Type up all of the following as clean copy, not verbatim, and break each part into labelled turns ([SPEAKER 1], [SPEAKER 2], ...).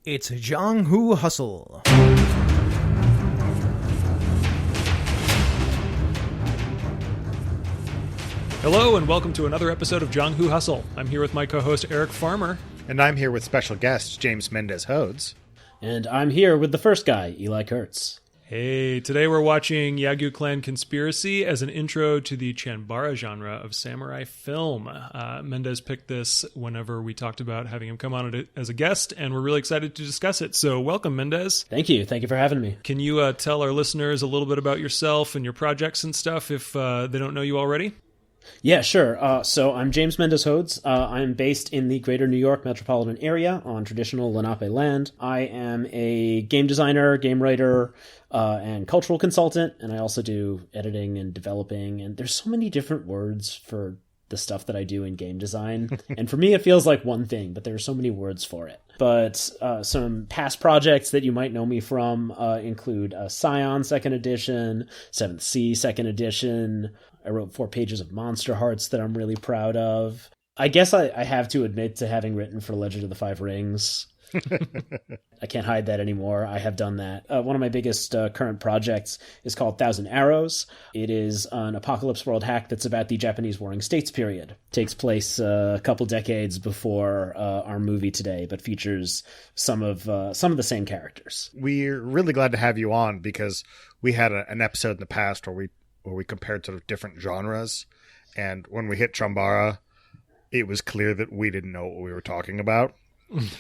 [SPEAKER 1] It's Jianghu Hustle.
[SPEAKER 2] Hello and welcome to another episode of Jianghu Hustle. I'm here with my co-host Eric Farmer.
[SPEAKER 3] And I'm here with special guest James Mendez Hodes.
[SPEAKER 4] And I'm here with the first guy, Eli Kurtz.
[SPEAKER 2] Hey, today we're watching Yagyū Clan Conspiracy as an intro to the Chanbara genre of samurai film. Mendez picked this whenever we talked about having him come on as a guest, and we're really excited to discuss it. So welcome, Mendez.
[SPEAKER 4] Thank you. Thank you for having me.
[SPEAKER 2] Can you tell our listeners a little bit about yourself and your projects and stuff if they don't know you already?
[SPEAKER 4] Yeah, sure. So I'm James Mendez Hodes. I'm based in the greater New York metropolitan area on traditional Lenape land. I am a game designer, game writer, and cultural consultant, and I also do editing and developing. And there's so many different words for the stuff that I do in game design. And for me, it feels like one thing, but there are so many words for it. But some past projects that you might know me from include Scion 2nd Edition, 7th Sea 2nd Edition. I wrote 4 pages of Monster Hearts that I'm really proud of. I guess I have to admit to having written for Legend of the Five Rings. I can't hide that anymore. I have done that. One of my biggest current projects is called Thousand Arrows. It is an apocalypse world hack that's about the Japanese Warring States period. It takes place a couple decades before our movie today, but features some of the same characters.
[SPEAKER 3] We're really glad to have you on because we had an episode in the past where we compared sort of different genres, and when we hit Chanbara, it was clear that we didn't know what we were talking about.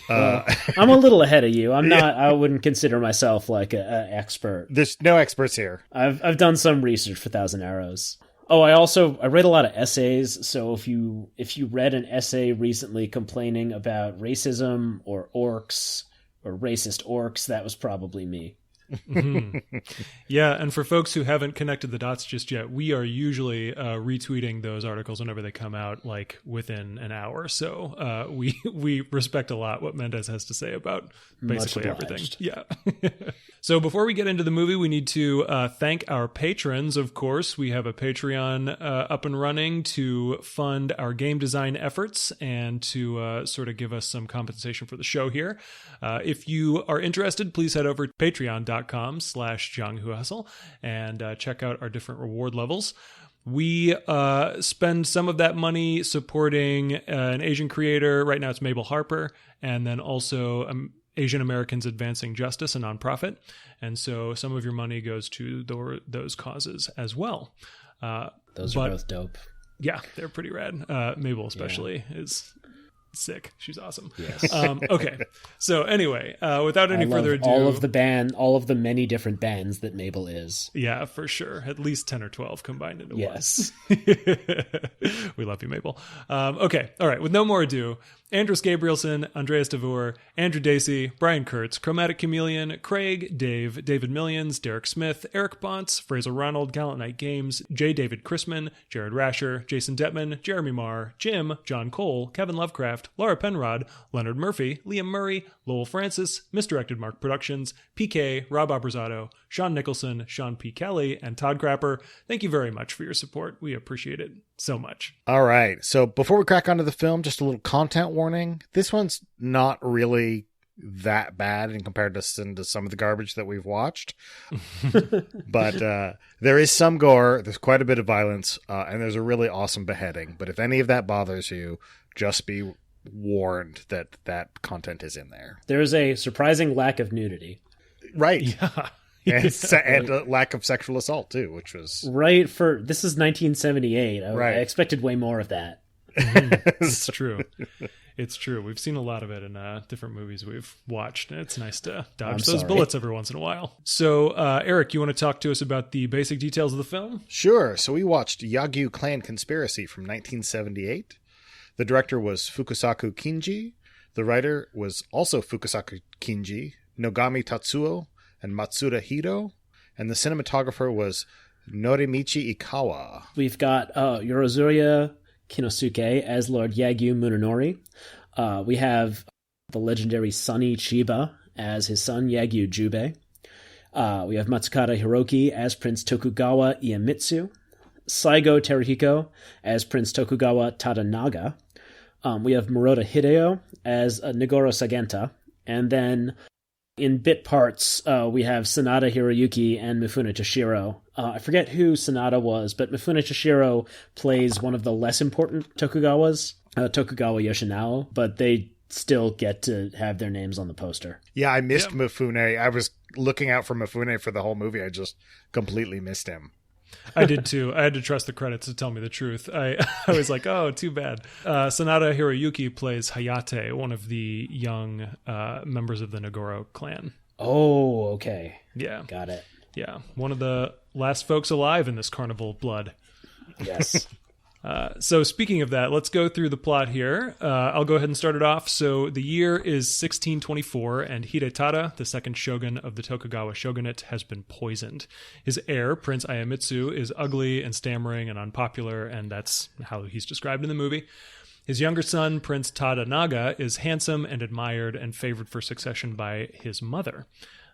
[SPEAKER 4] I'm a little ahead of you. I'm not. I wouldn't consider myself like an expert.
[SPEAKER 3] There's no experts here.
[SPEAKER 4] I've done some research for Thousand Arrows. Oh, I read a lot of essays. So if you read an essay recently complaining about racism or orcs or racist orcs, that was probably me.
[SPEAKER 2] Mm-hmm. Yeah, and for folks who haven't connected the dots just yet, we are usually retweeting those articles whenever they come out, like within an hour. So we respect a lot what Mendez has to say about basically everything. Yeah. So before we get into the movie, we need to thank our patrons. Of course, we have a Patreon up and running to fund our game design efforts and to sort of give us some compensation for the show here. If you are interested, please head over to patreon.com/Jianghu Hustle and check out our different reward levels. We spend some of that money supporting an Asian creator. Right now it's Mabel Harper, and then also Asian Americans Advancing Justice, a nonprofit. And so some of your money goes to those causes as well.
[SPEAKER 4] Those are both dope.
[SPEAKER 2] Yeah, they're pretty rad. Mabel especially is sick. She's awesome.
[SPEAKER 4] Yes.
[SPEAKER 2] Okay. So anyway, without any further ado,
[SPEAKER 4] all of the many different bands that Mabel is.
[SPEAKER 2] Yeah, for sure. At least 10 or 12 combined into
[SPEAKER 4] yes.
[SPEAKER 2] one. We love you, Mabel. Okay. All right. With no more ado, Andres Gabrielson, Andreas DeVoer, Andrew Dacey, Brian Kurtz, Chromatic Chameleon, Craig, Dave, David Millions, Derek Smith, Eric Bontz, Fraser Ronald, Gallant Night Games, J. David Chrisman, Jared Rasher, Jason Detman, Jeremy Marr, Jim, John Cole, Kevin Lovecraft, Laura Penrod, Leonard Murphy, Liam Murray, Lowell Francis, Misdirected Mark Productions, PK, Rob Abrazato, Sean Nicholson, Sean P. Kelly, and Todd Crapper. Thank you very much for your support. We appreciate it so much.
[SPEAKER 3] All right. So before we crack onto the film, just a little content warning. This one's not really that bad in comparison to some of the garbage that we've watched. But there is some gore. There's quite a bit of violence. And there's a really awesome beheading. But if any of that bothers you, just be warned that content is in there.
[SPEAKER 4] There's a surprising lack of nudity.
[SPEAKER 3] Right.
[SPEAKER 2] Yeah.
[SPEAKER 3] And a lack of sexual assault, too, which was...
[SPEAKER 4] Right, this is 1978.
[SPEAKER 3] Right.
[SPEAKER 4] I expected way more of that.
[SPEAKER 2] It's true. It's true. We've seen a lot of it in different movies we've watched, and it's nice to dodge those bullets every once in a while. So, Eric, you want to talk to us about the basic details of the film?
[SPEAKER 3] Sure. So we watched Yagyū Clan Conspiracy from 1978. The director was Fukasaku Kinji. The writer was also Fukasaku Kinji, Nogami Tatsuo, and Matsuda Hiro, and the cinematographer was Norimichi Ikawa.
[SPEAKER 4] We've got Yorozuya Kinosuke as Lord Yagyū Munenori. We have the legendary Sonny Chiba as his son Yagyū Jubei. We have Matsukata Hiroki as Prince Tokugawa Iemitsu. Saigo Teruhiko as Prince Tokugawa Tadanaga. We have Murata Hideo as Nigoro Sagenta. And then in bit parts, we have Sanada Hiroyuki and Mifune Toshiro. I forget who Sanada was, but Mifune Toshiro plays one of the less important Tokugawas, Tokugawa Yoshinao, but they still get to have their names on the poster.
[SPEAKER 3] Yeah, I missed Mifune. I was looking out for Mifune for the whole movie. I just completely missed him.
[SPEAKER 2] I did too. I had to trust the credits to tell me the truth. I was like, oh, too bad. Sanada Hiroyuki plays Hayate, one of the young members of the Nagoro clan.
[SPEAKER 4] Oh, okay.
[SPEAKER 2] Yeah.
[SPEAKER 4] Got it.
[SPEAKER 2] Yeah. One of the last folks alive in this carnival of blood.
[SPEAKER 4] Yes.
[SPEAKER 2] So speaking of that, let's go through the plot here. I'll go ahead and start it off. So the year is 1624, and Hidetada, the second shogun of the Tokugawa shogunate, has been poisoned. His heir, Prince Iemitsu, is ugly and stammering and unpopular, and that's how he's described in the movie. His younger son, Prince Tadanaga, is handsome and admired and favored for succession by his mother.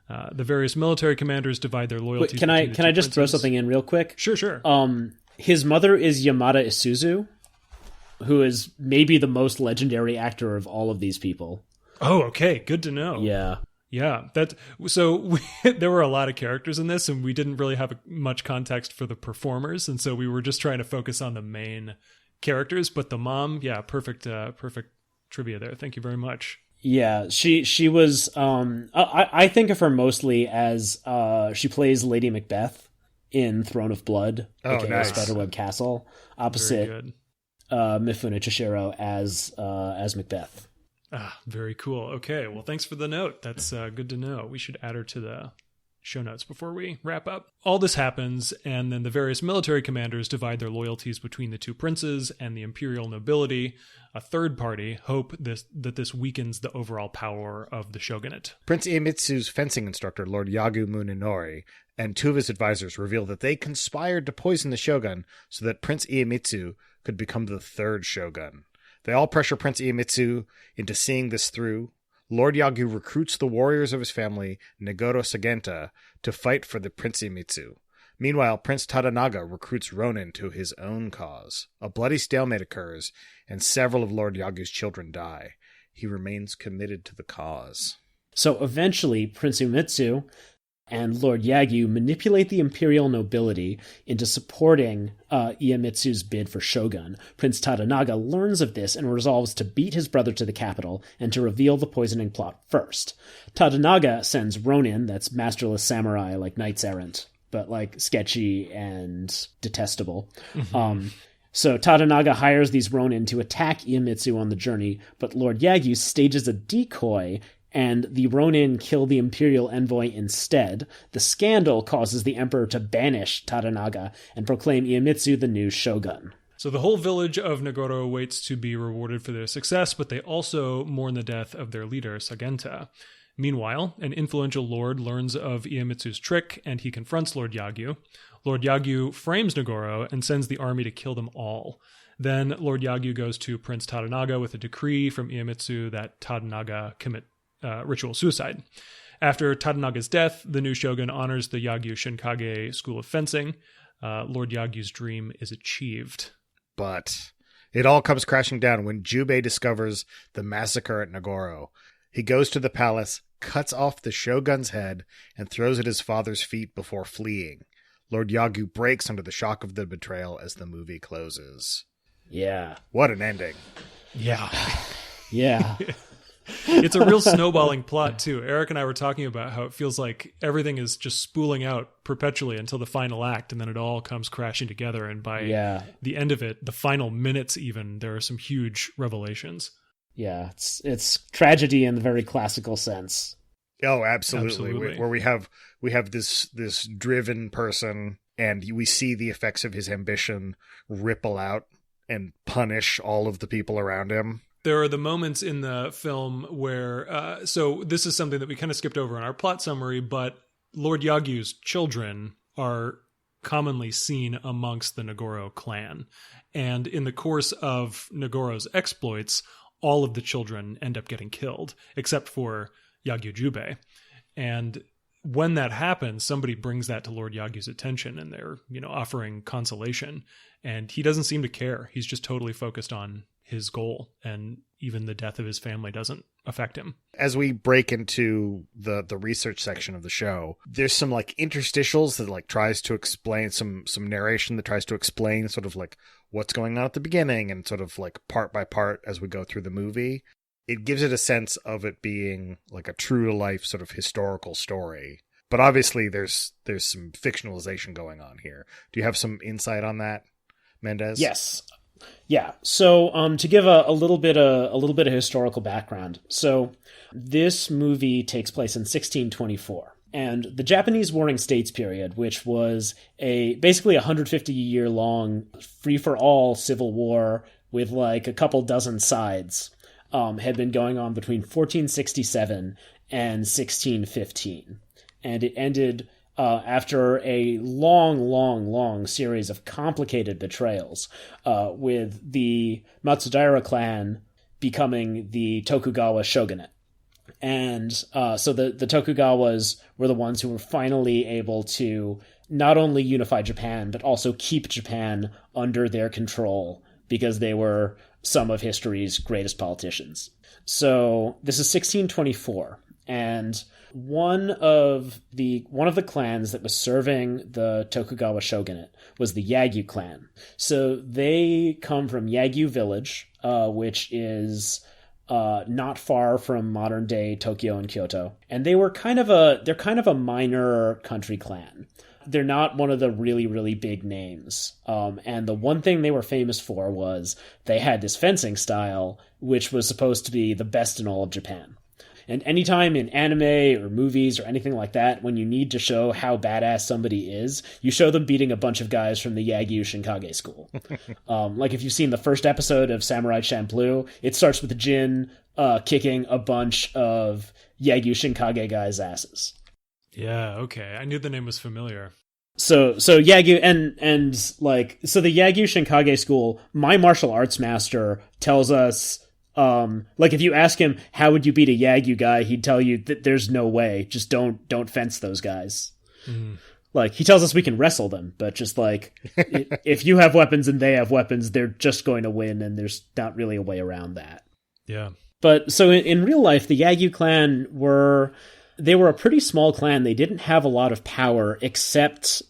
[SPEAKER 2] The various military commanders divide their loyalties.
[SPEAKER 4] Wait, can I just throw something in real quick?
[SPEAKER 2] Sure.
[SPEAKER 4] His mother is Yamada Isuzu, who is maybe the most legendary actor of all of these people.
[SPEAKER 2] Oh, okay. Good to know.
[SPEAKER 4] Yeah.
[SPEAKER 2] Yeah. There were a lot of characters in this, and we didn't really have much context for the performers, and so we were just trying to focus on the main characters. But the mom, yeah, perfect trivia there. Thank you very much.
[SPEAKER 4] Yeah, she was. I think of her mostly as she plays Lady Macbeth in Throne of Blood, aka
[SPEAKER 3] nice.
[SPEAKER 4] Spiderweb Castle, opposite Mifune Toshiro as Macbeth.
[SPEAKER 2] Ah, very cool. Okay, well, thanks for the note. That's good to know. We should add her to the show notes before we wrap up. All this happens, and then the various military commanders divide their loyalties between the two princes and the imperial nobility. A third party hope that this weakens the overall power of the shogunate.
[SPEAKER 3] Prince Iemitsu's fencing instructor, Lord Yagyū Munenori, and two of his advisors reveal that they conspired to poison the shogun so that Prince Iemitsu could become the third shogun. They all pressure Prince Iemitsu into seeing this through. Lord Yagyū recruits the warriors of his family, Nagoro Sagenta, to fight for the Prince Iemitsu. Meanwhile, Prince Tadanaga recruits Ronin to his own cause. A bloody stalemate occurs, and several of Lord Yagyū's children die. He remains committed to the cause.
[SPEAKER 4] So eventually, Prince Iemitsu and Lord Yagyū manipulate the imperial nobility into supporting Iemitsu's bid for shogun. Prince Tadanaga learns of this and resolves to beat his brother to the capital and to reveal the poisoning plot first. Tadanaga sends Ronin, that's masterless samurai, like knights errant, but like sketchy and detestable. Mm-hmm. So Tadanaga hires these Ronin to attack Iemitsu on the journey, but Lord Yagyū stages a decoy, and the Ronin kill the imperial envoy instead. The scandal causes the emperor to banish Tadanaga and proclaim Iemitsu the new shogun.
[SPEAKER 2] So the whole village of Nagoro waits to be rewarded for their success, but they also mourn the death of their leader, Sagenta. Meanwhile, an influential lord learns of Iemitsu's trick, and he confronts Lord Yagyū. Lord Yagyū frames Nagoro and sends the army to kill them all. Then Lord Yagyū goes to Prince Tadanaga with a decree from Iemitsu that Tadanaga commit ritual suicide. After Tadanaga's death, the new shogun honors the Yagyū Shinkage school of fencing. Lord Yagyū's dream is achieved.
[SPEAKER 3] But it all comes crashing down when Jubei discovers the massacre at Nagoro. He goes to the palace, cuts off the shogun's head, and throws at his father's feet before fleeing. Lord Yagyū breaks under the shock of the betrayal as the movie closes.
[SPEAKER 4] Yeah.
[SPEAKER 3] What an ending.
[SPEAKER 2] Yeah.
[SPEAKER 4] Yeah.
[SPEAKER 2] It's a real snowballing plot, too. Eric and I were talking about how it feels like everything is just spooling out perpetually until the final act, and then it all comes crashing together. And by the end of it, the final minutes even, there are some huge revelations.
[SPEAKER 4] Yeah, it's tragedy in the very classical sense.
[SPEAKER 3] Oh, absolutely. Where we have this driven person, and we see the effects of his ambition ripple out and punish all of the people around him.
[SPEAKER 2] There are the moments in the film where, so this is something that we kind of skipped over in our plot summary, but Lord Yagyū's children are commonly seen amongst the Nagoro clan. And in the course of Nagoro's exploits, all of the children end up getting killed, except for Yagyū Jubei. And when that happens, somebody brings that to Lord Yagyū's attention, and they're, offering consolation. And he doesn't seem to care. He's just totally focused on his goal, and even the death of his family doesn't affect him.
[SPEAKER 3] As we break into the research section of the show, there's some like interstitials that like tries to explain some narration that tries to explain sort of like what's going on at the beginning and sort of like part by part as we go through the movie. It gives it a sense of it being like a true to life sort of historical story. But obviously there's some fictionalization going on here. Do you have some insight on that, Mendez?
[SPEAKER 4] Yes. Yeah. So to give a little bit of historical background. So this movie takes place in 1624. And the Japanese Warring States period, which was basically 150-year long free-for-all civil war with like a couple dozen sides, had been going on between 1467 and 1615. And it ended after a long series of complicated betrayals, with the Matsudaira clan becoming the Tokugawa shogunate. And so the Tokugawas were the ones who were finally able to not only unify Japan, but also keep Japan under their control, because they were some of history's greatest politicians. So this is 1624, and one of the clans that was serving the Tokugawa shogunate was the Yagyū clan. So they come from Yagyū village, which is not far from modern day Tokyo and Kyoto, and they're kind of a minor country clan. They're not one of the really, really big names. And the one thing they were famous for was they had this fencing style, which was supposed to be the best in all of Japan. And anytime in anime or movies or anything like that, when you need to show how badass somebody is, you show them beating a bunch of guys from the Yagyū Shinkage school. Like if you've seen the first episode of Samurai Champloo, it starts with Jin kicking a bunch of Yagyū Shinkage guys' asses.
[SPEAKER 2] Yeah, okay. I knew the name was familiar.
[SPEAKER 4] So Yagyū so the Yagyū Shinkage school, my martial arts master tells us, like if you ask him how would you beat a Yagyū guy, he'd tell you that there's no way. Just don't fence those guys. Mm. Like he tells us we can wrestle them, but just like if you have weapons and they have weapons, they're just going to win, and there's not really a way around that.
[SPEAKER 2] Yeah.
[SPEAKER 4] But so in real life, the Yagyū clan were a pretty small clan. They didn't have a lot of power, except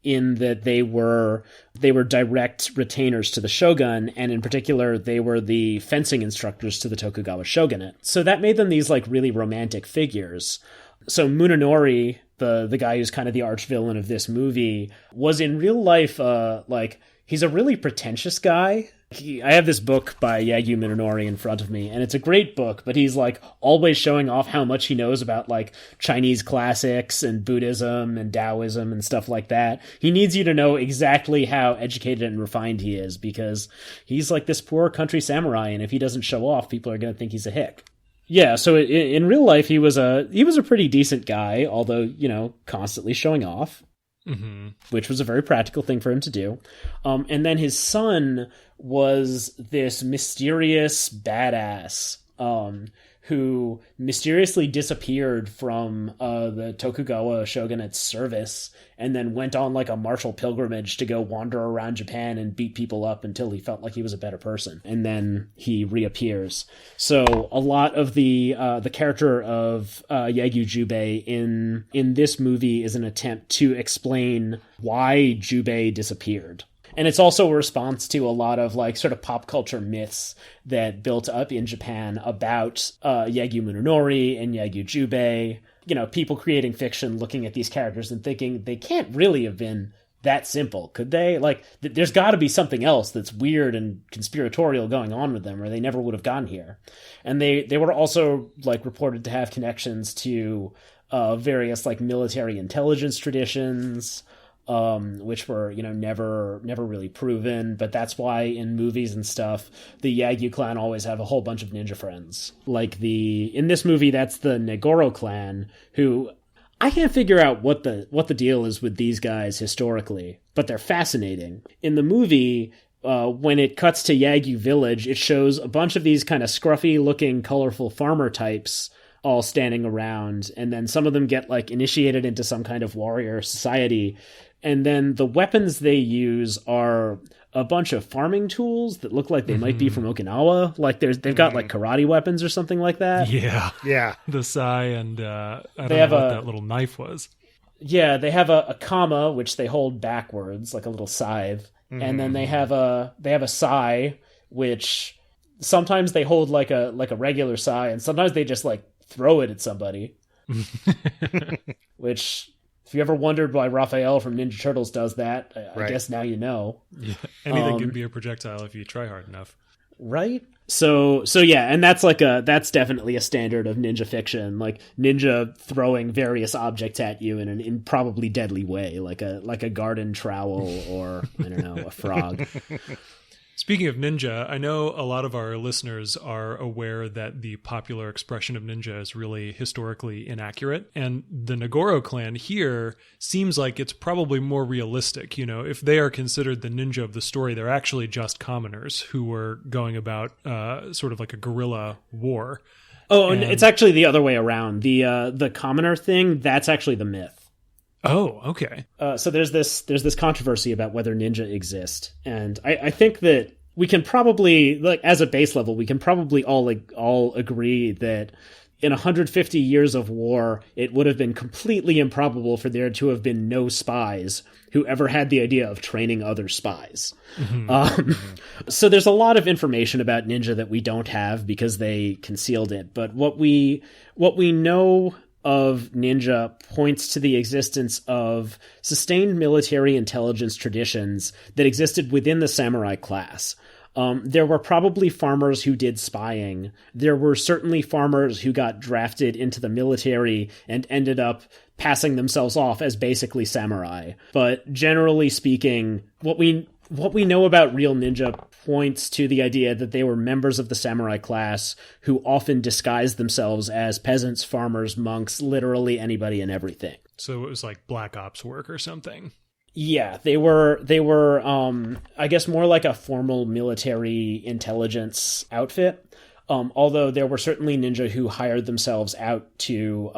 [SPEAKER 4] in that they were direct retainers to the shogun, and in particular, they were the fencing instructors to the Tokugawa shogunate. So that made them these like really romantic figures. So Munenori, the guy who's kind of the arch villain of this movie, was in real life like he's a really pretentious guy. I have this book by Yagyū Munenori in front of me, and it's a great book, but he's like always showing off how much he knows about like Chinese classics and Buddhism and Taoism and stuff like that. He needs you to know exactly how educated and refined he is, because he's like this poor country samurai, and if he doesn't show off, people are going to think he's a hick. Yeah, so in real life, he was a pretty decent guy, although, you know, constantly showing off. Mm-hmm. Which was a very practical thing for him to do. And then his son was this mysterious badass who mysteriously disappeared from the Tokugawa shogunate's service, and then went on like a martial pilgrimage to go wander around Japan and beat people up until he felt like he was a better person. And then he reappears. So a lot of the character of Yagyū Jubei in this movie is an attempt to explain why Jubei disappeared. And it's also a response to a lot of like sort of pop culture myths that built up in Japan about Yagyū Munenori and Yagyū Jubei. You know, people creating fiction, looking at these characters and thinking they can't really have been that simple, could they? Like, there's got to be something else that's weird and conspiratorial going on with them, or they never would have gotten here. And they were also like reported to have connections to various like military intelligence traditions. Which were, you know, never really proven, but that's why in movies and stuff, the Yagyū clan always have a whole bunch of ninja friends. Like in this movie, that's the Negoro clan, who I can't figure out what the deal is with these guys historically, but they're fascinating. In the movie, when it cuts to Yagyū village, it shows a bunch of these kind of scruffy looking, colorful farmer types all standing around, and then some of them get like initiated into some kind of warrior society. And then the weapons they use are a bunch of farming tools that look like they might be from Okinawa. Like they've got like karate weapons or something like that.
[SPEAKER 3] Yeah.
[SPEAKER 2] The sai and I don't know what that little knife was.
[SPEAKER 4] Yeah, they have a kama, which they hold backwards, like a little scythe. And then they have a sai, which sometimes they hold like a regular sai, and sometimes they just like throw it at somebody. Which, if you ever wondered why Raphael from Ninja Turtles does that, I guess now you know.
[SPEAKER 2] Yeah, anything can be a projectile if you try hard enough.
[SPEAKER 4] Right? So yeah, and that's definitely a standard of ninja fiction, like ninja throwing various objects at you in an improbably deadly way, like a garden trowel or I don't know, a frog.
[SPEAKER 2] Speaking of ninja, I know a lot of our listeners are aware that the popular expression of ninja is really historically inaccurate. And the Nagoro clan here seems like it's probably more realistic. You know, if they are considered the ninja of the story, they're actually just commoners who were going about sort of like a guerrilla war.
[SPEAKER 4] Oh, and it's actually the other way around. The commoner thing, that's actually the myth.
[SPEAKER 2] Oh, okay.
[SPEAKER 4] So there's this controversy about whether ninja exist, and I think that we can probably, like, as a base level, we can probably all agree that in 150 years of war, it would have been completely improbable for there to have been no spies who ever had the idea of training other spies. So there's a lot of information about ninja that we don't have because they concealed it. But what we know of ninja points to the existence of sustained military intelligence traditions that existed within the samurai class. There were probably farmers who did spying. There were certainly farmers who got drafted into the military and ended up passing themselves off as basically samurai. But generally speaking, what we know about real ninja points to the idea that they were members of the samurai class who often disguised themselves as peasants, farmers, monks, literally anybody and everything.
[SPEAKER 2] So it was like black ops work or something.
[SPEAKER 4] Yeah, they were I guess more like a formal military intelligence outfit. Although there were certainly ninja who hired themselves out to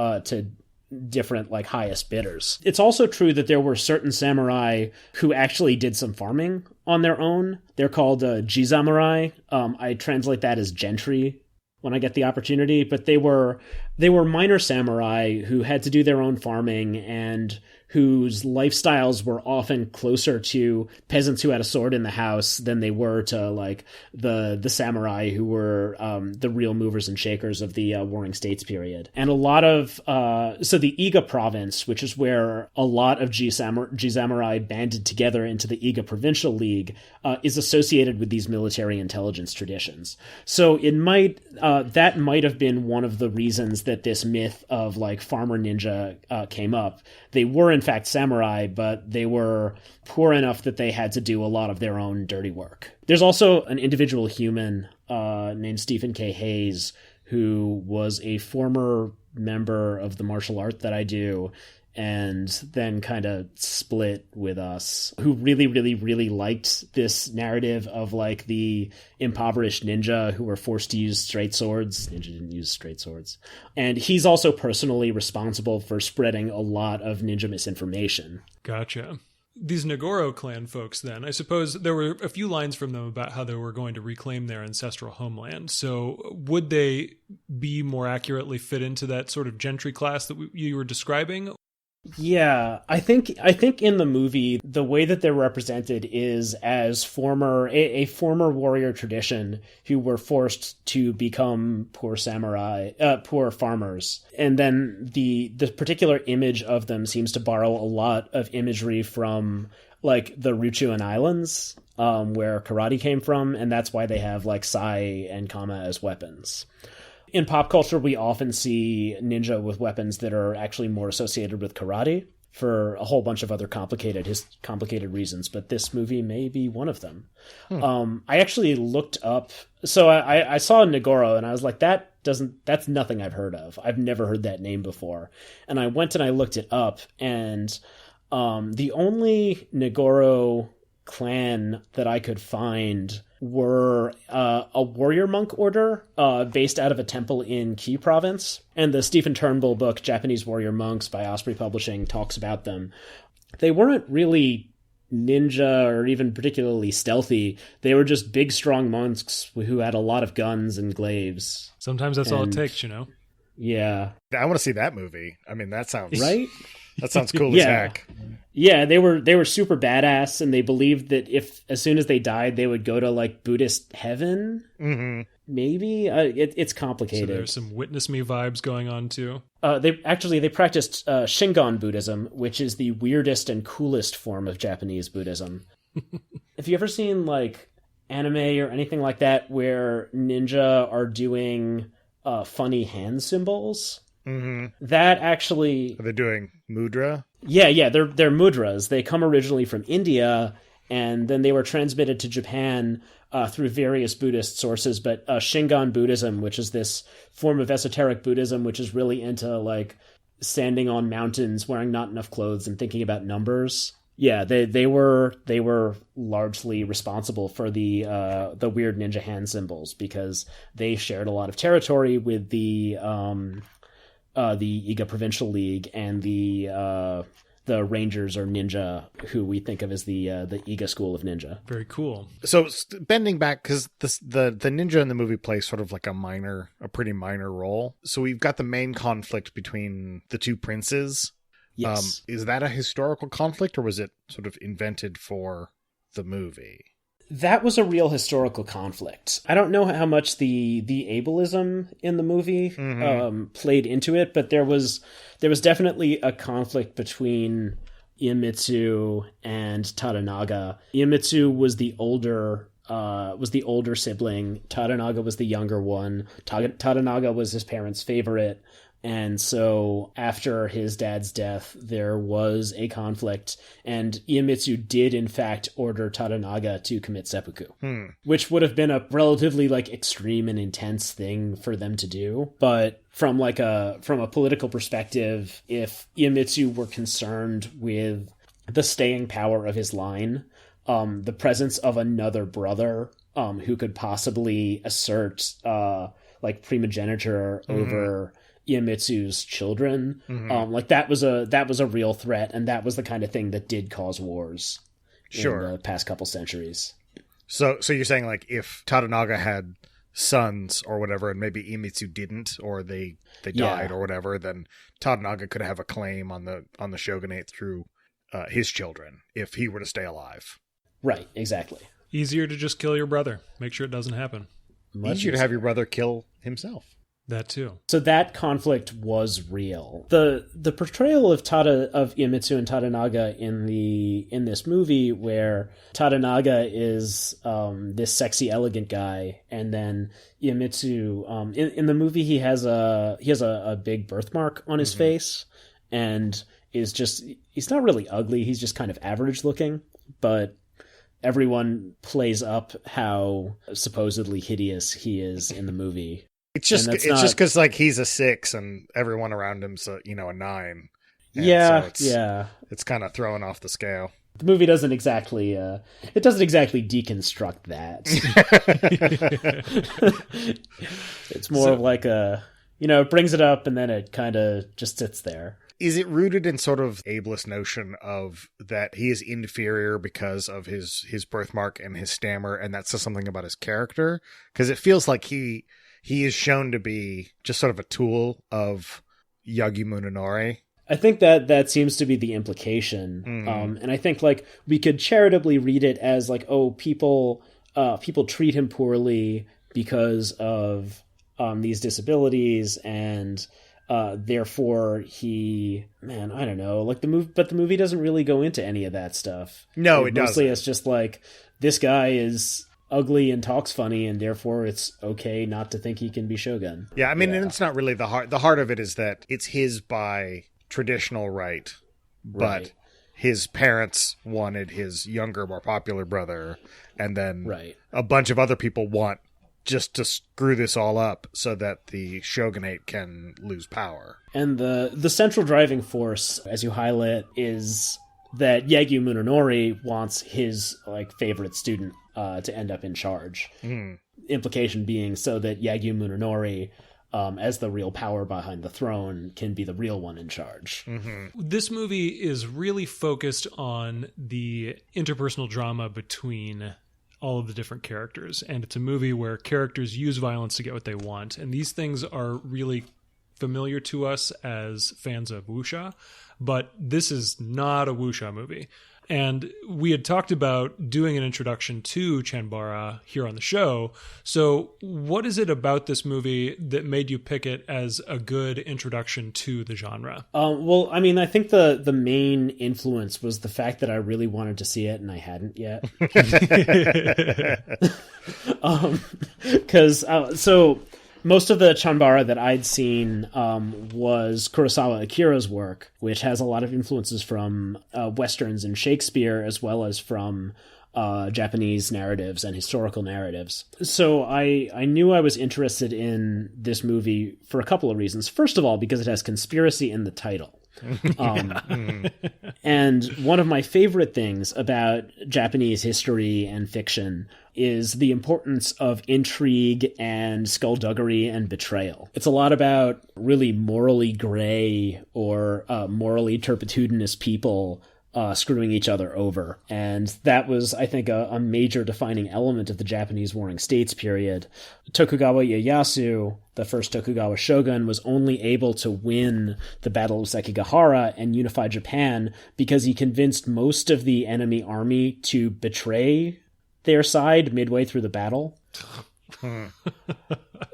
[SPEAKER 4] different like highest bidders. It's also true that there were certain samurai who actually did some farming on their own. They're called jisamurai. I translate that as gentry when I get the opportunity, but they were minor samurai who had to do their own farming and whose lifestyles were often closer to peasants who had a sword in the house than they were to like the samurai who were the real movers and shakers of the Warring States period. And a lot of so the Iga province, which is where a lot of Jisamurai banded together into the Iga Provincial League, is associated with these military intelligence traditions. So it might that might have been one of the reasons that this myth of like farmer ninja came up. They were in fact samurai, but they were poor enough that they had to do a lot of their own dirty work. There's also an individual human named Stephen K. Hayes, who was a former member of the martial art that I do, and then kind of split with us, who really, really, really liked this narrative of like the impoverished ninja who were forced to use straight swords. Ninja didn't use straight swords. And he's also personally responsible for spreading a lot of ninja misinformation.
[SPEAKER 2] Gotcha. These Nagoro clan folks, then, I suppose there were a few lines from them about how they were going to reclaim their ancestral homeland. So would they be more accurately fit into that sort of gentry class that you were describing?
[SPEAKER 4] Yeah, I think in the movie, the way that they're represented is as a former warrior tradition who were forced to become poor farmers. And then the particular image of them seems to borrow a lot of imagery from like the Ryukyuan Islands, where karate came from, and that's why they have like sai and kama as weapons. In pop culture, we often see ninja with weapons that are actually more associated with karate for a whole bunch of other complicated reasons, but this movie may be one of them. I actually looked up, so I saw Nagoro and I was like, that's nothing I've heard of. I've never heard that name before. And I went and I looked it up, and the only Nagoro clan that I could find were a warrior monk order based out of a temple in Kii province. And the Stephen Turnbull book, Japanese Warrior Monks by Osprey Publishing, talks about them. They weren't really ninja or even particularly stealthy. They were just big, strong monks who had a lot of guns and glaives.
[SPEAKER 2] Sometimes that's all it takes,
[SPEAKER 4] Yeah.
[SPEAKER 3] I want to see that movie. I mean, that sounds
[SPEAKER 4] right.
[SPEAKER 3] That sounds cool as heck.
[SPEAKER 4] Yeah, they were super badass, and they believed that if as soon as they died, they would go to like Buddhist heaven.
[SPEAKER 3] Mm-hmm.
[SPEAKER 4] Maybe it's complicated.
[SPEAKER 2] So there's some witness me vibes going on too.
[SPEAKER 4] They practiced Shingon Buddhism, which is the weirdest and coolest form of Japanese Buddhism. Have you ever seen like anime or anything like that where ninja are doing funny hand symbols?
[SPEAKER 3] Mm-hmm.
[SPEAKER 4] That actually,
[SPEAKER 3] are they doing mudra?
[SPEAKER 4] Yeah, they're mudras. They come originally from India, and then they were transmitted to Japan through various Buddhist sources. But Shingon Buddhism, which is this form of esoteric Buddhism, which is really into like standing on mountains, wearing not enough clothes, and thinking about numbers. Yeah, they were largely responsible for the weird ninja hand symbols because they shared a lot of territory with the Iga Provincial League and the Rangers or ninja, who we think of as the Iga School of Ninja.
[SPEAKER 2] Very cool.
[SPEAKER 3] So bending back, because the ninja in the movie plays sort of like a pretty minor role. So we've got the main conflict between the two princes.
[SPEAKER 4] Yes.
[SPEAKER 3] Is that a historical conflict, or was it sort of invented for the movie?
[SPEAKER 4] That was a real historical conflict. I don't know how much the ableism in the movie played into it, but there was definitely a conflict between Iemitsu and Tadanaga. Iemitsu was the older sibling. Tadanaga was the younger one. Tadanaga was his parents' favorite. And so after his dad's death, there was a conflict, and Iemitsu did in fact order Tadanaga to commit seppuku, which would have been a relatively like extreme and intense thing for them to do. But from a political perspective, if Iemitsu were concerned with the staying power of his line, the presence of another brother who could possibly assert like primogeniture over Iemitsu's children, that was a real threat, and that was the kind of thing that did cause wars in the past couple centuries.
[SPEAKER 3] So you're saying like if Tadanaga had sons or whatever, and maybe Iemitsu didn't, or they died or whatever, then Tadanaga could have a claim on the shogunate through his children if he were to stay alive.
[SPEAKER 4] Right, exactly.
[SPEAKER 2] Easier to just kill your brother. Make sure it doesn't happen.
[SPEAKER 3] Much easier to have your brother kill himself.
[SPEAKER 2] That too.
[SPEAKER 4] So that conflict was real. The portrayal of Iemitsu and Tadanaga in this movie, where Tadanaga is this sexy, elegant guy, and then Iemitsu in the movie he has a big birthmark on his face, and he's not really ugly. He's just kind of average looking, but everyone plays up how supposedly hideous he is in the movie.
[SPEAKER 3] It's just because like he's a 6 and everyone around him's a 9. It's kind of throwing off the scale.
[SPEAKER 4] The movie doesn't exactly deconstruct that. It's more of like it brings it up and then it kind of just sits there.
[SPEAKER 3] Is it rooted in sort of ableist notion of that he is inferior because of his birthmark and his stammer, and that says something about his character? Because it feels like he is shown to be just sort of a tool of Yagyū Munenori.
[SPEAKER 4] I think that seems to be the implication. And I think like we could charitably read it as like, oh, people treat him poorly because of these disabilities, and therefore I don't know, like but the movie doesn't really go into any of that stuff.
[SPEAKER 3] No, it doesn't.
[SPEAKER 4] Mostly it's just like, this guy is ugly and talks funny, and therefore it's okay not to think he can be shogun.
[SPEAKER 3] Yeah, I mean, and it's not really the heart. The heart of it is that it's his by traditional right, but his parents wanted his younger, more popular brother, and then a bunch of other people want just to screw this all up so that the shogunate can lose power.
[SPEAKER 4] And the central driving force, as you highlight, is that Yagyū Munenori wants his like favorite student to end up in charge. Implication being so that Yagyū Munenori as the real power behind the throne, can be the real one in charge.
[SPEAKER 2] This movie is really focused on the interpersonal drama between all of the different characters. And it's a movie where characters use violence to get what they want. And these things are really familiar to us as fans of wuxia, but this is not a wuxia movie. And we had talked about doing an introduction to Chanbara here on the show. So what is it about this movie that made you pick it as a good introduction to the genre?
[SPEAKER 4] Well, I mean, I think the main influence was the fact that I really wanted to see it and I hadn't yet. So most of the Chanbara that I'd seen was Kurosawa Akira's work, which has a lot of influences from Westerns and Shakespeare, as well as from Japanese narratives and historical narratives. So I knew I was interested in this movie for a couple of reasons. First of all, because it has conspiracy in the title. And one of my favorite things about Japanese history and fiction is the importance of intrigue and skullduggery and betrayal. It's a lot about really morally gray or morally turpitudinous people screwing each other over. And that was, I think, a major defining element of the Japanese Warring States period. Tokugawa Ieyasu, the first Tokugawa shogun, was only able to win the Battle of Sekigahara and unify Japan because he convinced most of the enemy army to betray their side midway through the battle.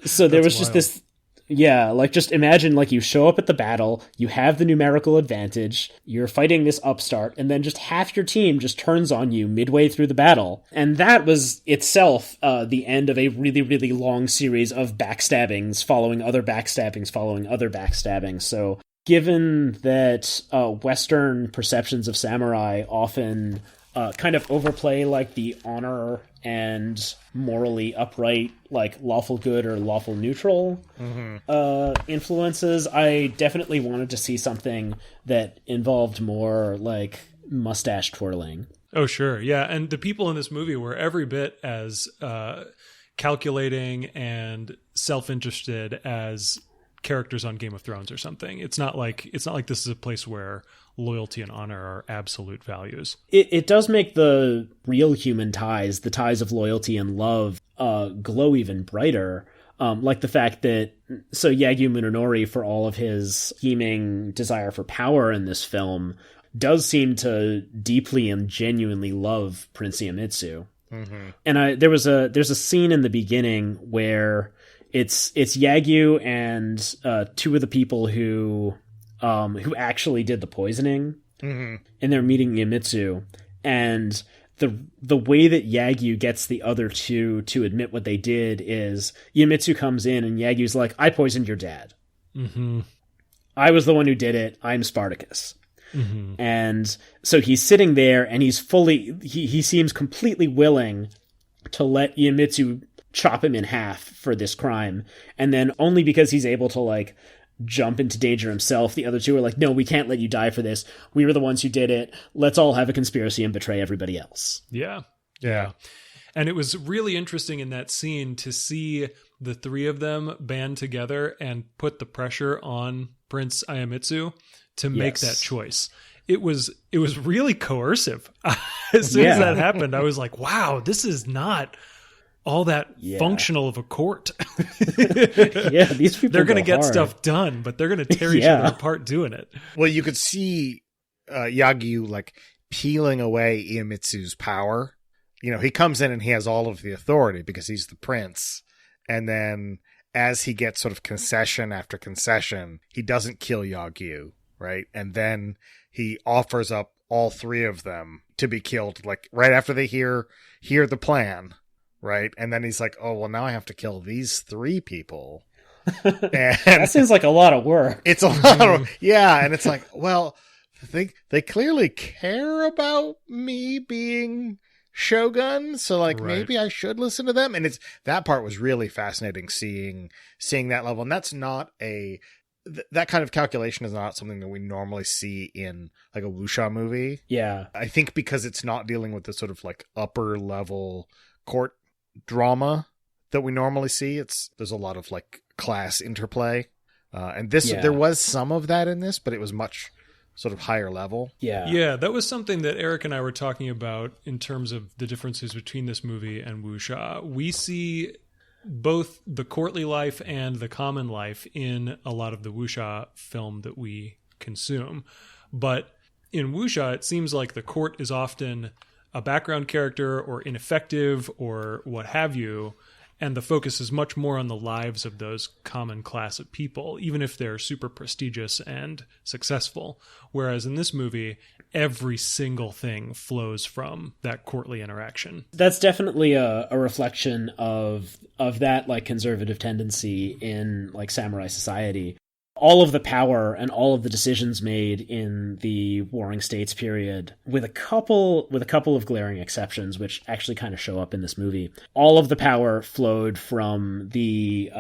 [SPEAKER 4] So there was just this... Yeah, like just imagine like you show up at the battle, you have the numerical advantage, you're fighting this upstart, and then just half your team just turns on you midway through the battle. And that was itself the end of a really, really long series of backstabbings following other backstabbings following other backstabbings. So given that Western perceptions of samurai often kind of overplay like the honor and morally upright, like lawful good or lawful neutral influences, I definitely wanted to see something that involved more like mustache twirling.
[SPEAKER 2] Oh, sure. Yeah. And the people in this movie were every bit as calculating and self-interested as characters on Game of Thrones or something. It's not like this is a place where loyalty and honor are absolute values.
[SPEAKER 4] It does make the real human ties, the ties of loyalty and love, glow even brighter. Like the fact that, so Yagyū Munenori, for all of his scheming desire for power in this film, does seem to deeply and genuinely love Prince Iemitsu. And there's a scene in the beginning where it's Yagyū and two of the people who actually did the poisoning, and they're meeting Iemitsu, and the way that Yagyū gets the other two to admit what they did is Iemitsu comes in and Yagyu's like, I poisoned your dad. I was the one who did it. I'm Spartacus. And so he's sitting there and he seems completely willing to let Iemitsu chop him in half for this crime. And then only because he's able to like jump into danger himself, the other two are like, no, we can't let you die for this. We were the ones who did it. Let's all have a conspiracy and betray everybody else.
[SPEAKER 2] Yeah. And it was really interesting in that scene to see the three of them band together and put the pressure on Prince Iemitsu to make that choice. It was really coercive. As soon as that happened, I was like, wow, this is not all that functional of a court.
[SPEAKER 4] These people,
[SPEAKER 2] they're going to get stuff done, but they're going to tear each other apart doing it.
[SPEAKER 3] Well, you could see Yagyū like peeling away Iemitsu's power. You know, he comes in and he has all of the authority because he's the prince. And then as he gets sort of concession after concession, he doesn't kill Yagyū, right? And then he offers up all three of them to be killed, like right after they hear the plan. Right. And then he's like, oh, well, now I have to kill these three people. And
[SPEAKER 4] that seems like a lot of work.
[SPEAKER 3] It's a lot of, and it's like, well, they clearly care about me being shogun. So like, maybe I should listen to them. And that part was really fascinating seeing that level. And that's not that kind of calculation is not something that we normally see in like a wuxia movie.
[SPEAKER 4] Yeah.
[SPEAKER 3] I think because it's not dealing with the sort of like upper level court drama that we normally see. There's a lot of like class interplay. And there was some of that in this, but it was much sort of higher level.
[SPEAKER 2] Yeah, that was something that Eric and I were talking about in terms of the differences between this movie and Wuxia. We see both the courtly life and the common life in a lot of the wuxia film that we consume. But in wuxia, it seems like the court is often a background character or ineffective or what have you, and the focus is much more on the lives of those common class of people, even if they're super prestigious and successful. Whereas in this movie, every single thing flows from that courtly interaction.
[SPEAKER 4] That's definitely a reflection of that like conservative tendency in like samurai society. All of the power and all of the decisions made in the Warring States period, with a couple of glaring exceptions, which actually kind of show up in this movie, all of the power flowed from the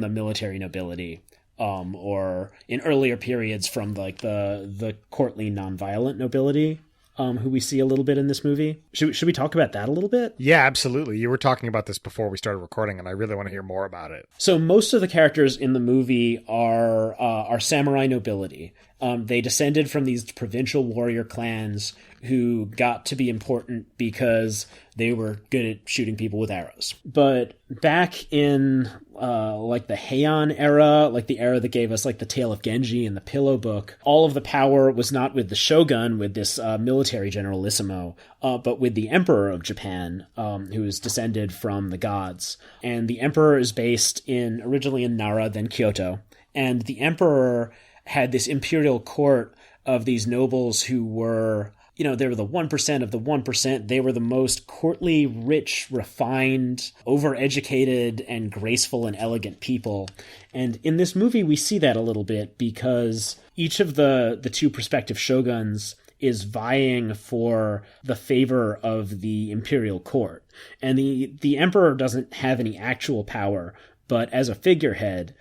[SPEAKER 4] military nobility, or in earlier periods from like the courtly nonviolent nobility. Who we see a little bit in this movie. Should we talk about that a little bit?
[SPEAKER 3] Yeah, absolutely. You were talking about this before we started recording, and I really want to hear more about it.
[SPEAKER 4] So most of the characters in the movie are samurai nobility. They descended from these provincial warrior clans who got to be important because they were good at shooting people with arrows. But back in like the Heian era, like the era that gave us like the Tale of Genji and the Pillow Book, all of the power was not with the shogun, with this military generalissimo, but with the emperor of Japan, who is descended from the gods. And the emperor is based originally in Nara, then Kyoto. And the emperor had this imperial court of these nobles who were, they were the 1% of the 1%. They were the most courtly, rich, refined, overeducated, and graceful and elegant people. And in this movie, we see that a little bit because each of the two prospective shoguns is vying for the favor of the imperial court. And the emperor doesn't have any actual power, but as a figurehead,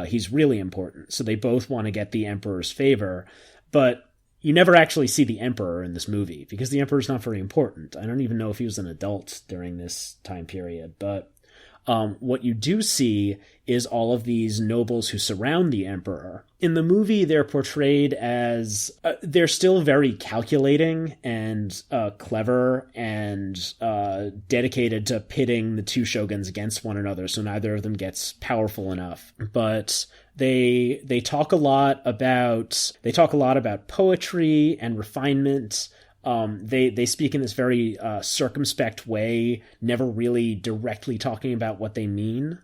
[SPEAKER 4] he's really important. So they both want to get the emperor's favor. But you never actually see the emperor in this movie because the emperor's not very important. I don't even know if he was an adult during this time period. But what you do see is all of these nobles who surround the emperor. In the movie, they're portrayed as they're still very calculating and clever and dedicated to pitting the two shoguns against one another, so neither of them gets powerful enough. But they talk a lot about poetry and refinement. They speak in this very circumspect way, never really directly talking about what they mean,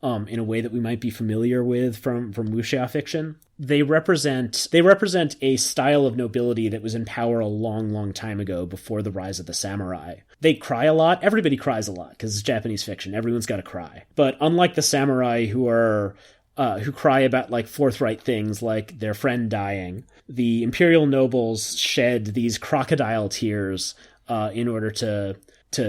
[SPEAKER 4] in a way that we might be familiar with from wuxia fiction. They represent a style of nobility that was in power a long, long time ago, before the rise of the samurai. They cry a lot. Everybody cries a lot because it's Japanese fiction. Everyone's got to cry. But unlike the samurai who cry about like forthright things like their friend dying, the imperial nobles shed these crocodile tears in order to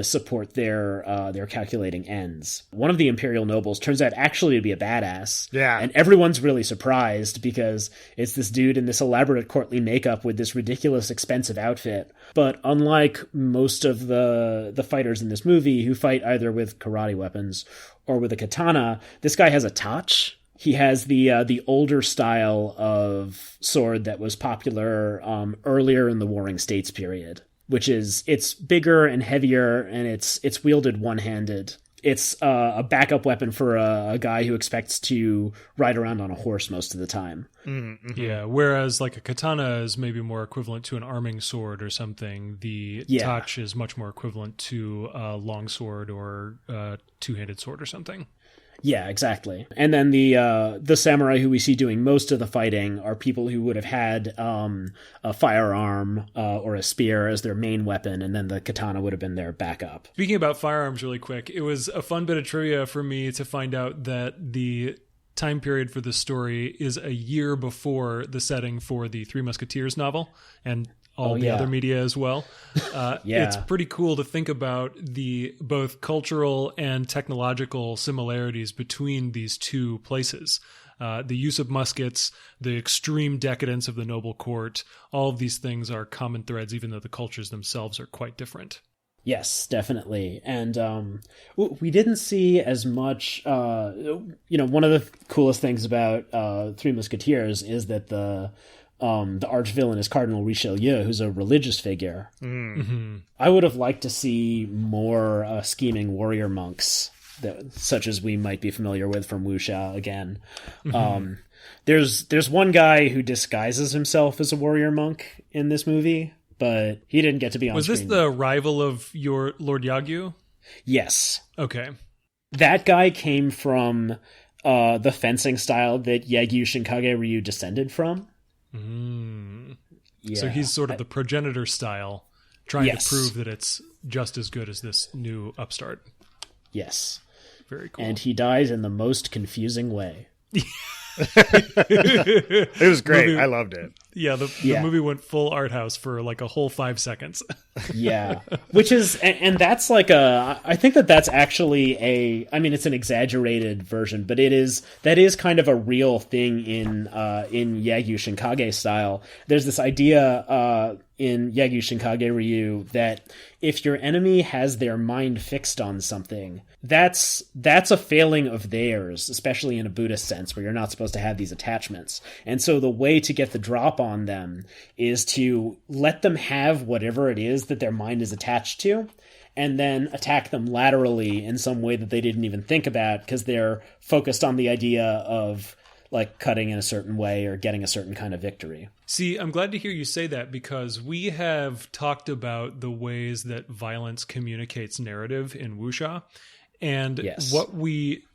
[SPEAKER 4] support their calculating ends. One of the imperial nobles turns out actually to be a badass.
[SPEAKER 3] Yeah.
[SPEAKER 4] And everyone's really surprised because it's this dude in this elaborate courtly makeup with this ridiculous expensive outfit. But unlike most of the fighters in this movie who fight either with karate weapons or with a katana, this guy has a tachi. He has the older style of sword that was popular earlier in the Warring States period, which is it's bigger and heavier, and it's wielded one-handed. It's a backup weapon for a guy who expects to ride around on a horse most of the time.
[SPEAKER 2] Mm-hmm. Yeah, whereas like a katana is maybe more equivalent to an arming sword or something. The tachi is much more equivalent to a long sword or a two-handed sword or something.
[SPEAKER 4] Yeah, exactly. And then the samurai who we see doing most of the fighting are people who would have had a firearm or a spear as their main weapon, and then the katana would have been their backup.
[SPEAKER 2] Speaking about firearms really quick, it was a fun bit of trivia for me to find out that the time period for this story is a year before the setting for the Three Musketeers novel and all the other media as well. It's pretty cool to think about the both cultural and technological similarities between these two places. The use of muskets, the extreme decadence of the noble court, all of these things are common threads, even though the cultures themselves are quite different.
[SPEAKER 4] Yes, definitely. And we didn't see as much. One of the coolest things about Three Musketeers is that the arch villain is Cardinal Richelieu, who's a religious figure.
[SPEAKER 2] Mm-hmm.
[SPEAKER 4] I would have liked to see more scheming warrior monks, such as we might be familiar with from wuxia again.
[SPEAKER 2] Mm-hmm.
[SPEAKER 4] There's one guy who disguises himself as a warrior monk in this movie, but he didn't get to be on screen.
[SPEAKER 2] Was this the rival of your Lord Yagyū?
[SPEAKER 4] Yes.
[SPEAKER 2] Okay.
[SPEAKER 4] That guy came from the fencing style that Yagyū Shinkage Ryu descended from.
[SPEAKER 2] Yeah. So he's sort of the progenitor style, trying
[SPEAKER 4] Yes.
[SPEAKER 2] to prove that it's just as good as this new upstart.
[SPEAKER 4] Yes.
[SPEAKER 2] Very cool.
[SPEAKER 4] And he dies in the most confusing way.
[SPEAKER 3] It was great. I loved it.
[SPEAKER 2] Yeah, the movie went full art house for like a whole 5 seconds.
[SPEAKER 4] Yeah, which is, and that's like I think that's actually it's an exaggerated version, but that is kind of a real thing in Yagyū Shinkage style. There's this idea in Yagyū Shinkage Ryu that if your enemy has their mind fixed on something, that's a failing of theirs, especially in a Buddhist sense where you're not supposed to have these attachments. And so the way to get the drop on them is to let them have whatever it is that their mind is attached to, and then attack them laterally in some way that they didn't even think about because they're focused on the idea of like cutting in a certain way or getting a certain kind of victory.
[SPEAKER 2] See, I'm glad to hear you say that because we have talked about the ways that violence communicates narrative in wuxia. And
[SPEAKER 4] yes.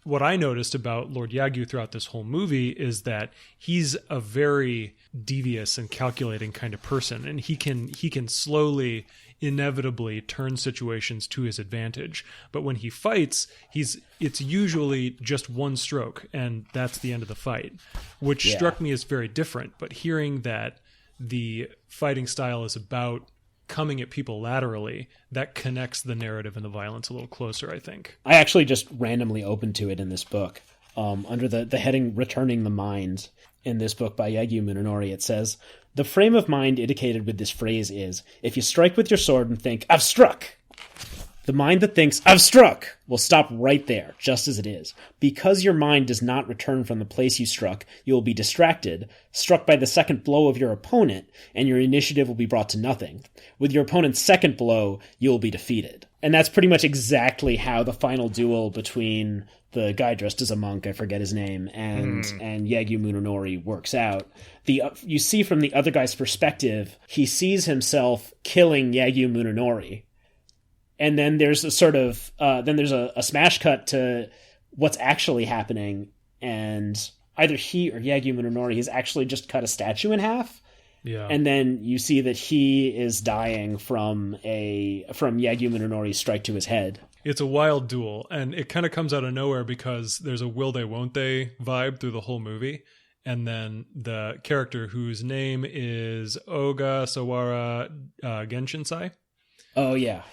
[SPEAKER 2] what I noticed about Lord Yagyū throughout this whole movie is that he's a very devious and calculating kind of person, and he can slowly, inevitably turn situations to his advantage. But when he fights, it's usually just one stroke, and that's the end of the fight, which struck me as very different. But hearing that the fighting style is about coming at people laterally, that connects the narrative and the violence a little closer, I think.
[SPEAKER 4] I actually just randomly opened to it in this book. Under the heading Returning the Mind in this book by Yagyū Munenori, it says, "The frame of mind indicated with this phrase is, if you strike with your sword and think, 'I've struck,' the mind that thinks, 'I've struck,' will stop right there, just as it is. Because your mind does not return from the place you struck, you will be distracted, struck by the second blow of your opponent, and your initiative will be brought to nothing. With your opponent's second blow, you will be defeated." And that's pretty much exactly how the final duel between the guy dressed as a monk, I forget his name, and Yagyū Munenori works out. You see from the other guy's perspective, he sees himself killing Yagyū Munenori. And then there's a sort of a smash cut to what's actually happening, and either he or Yagyū Munenori has actually just cut a statue in half.
[SPEAKER 2] Yeah.
[SPEAKER 4] And then you see that he is dying from Yagyū Munenori's strike to his head.
[SPEAKER 2] It's a wild duel, and it kind of comes out of nowhere because there's a will they won't they vibe through the whole movie. And then the character whose name is Oga Sawara Genshinsai.
[SPEAKER 4] Oh, yeah.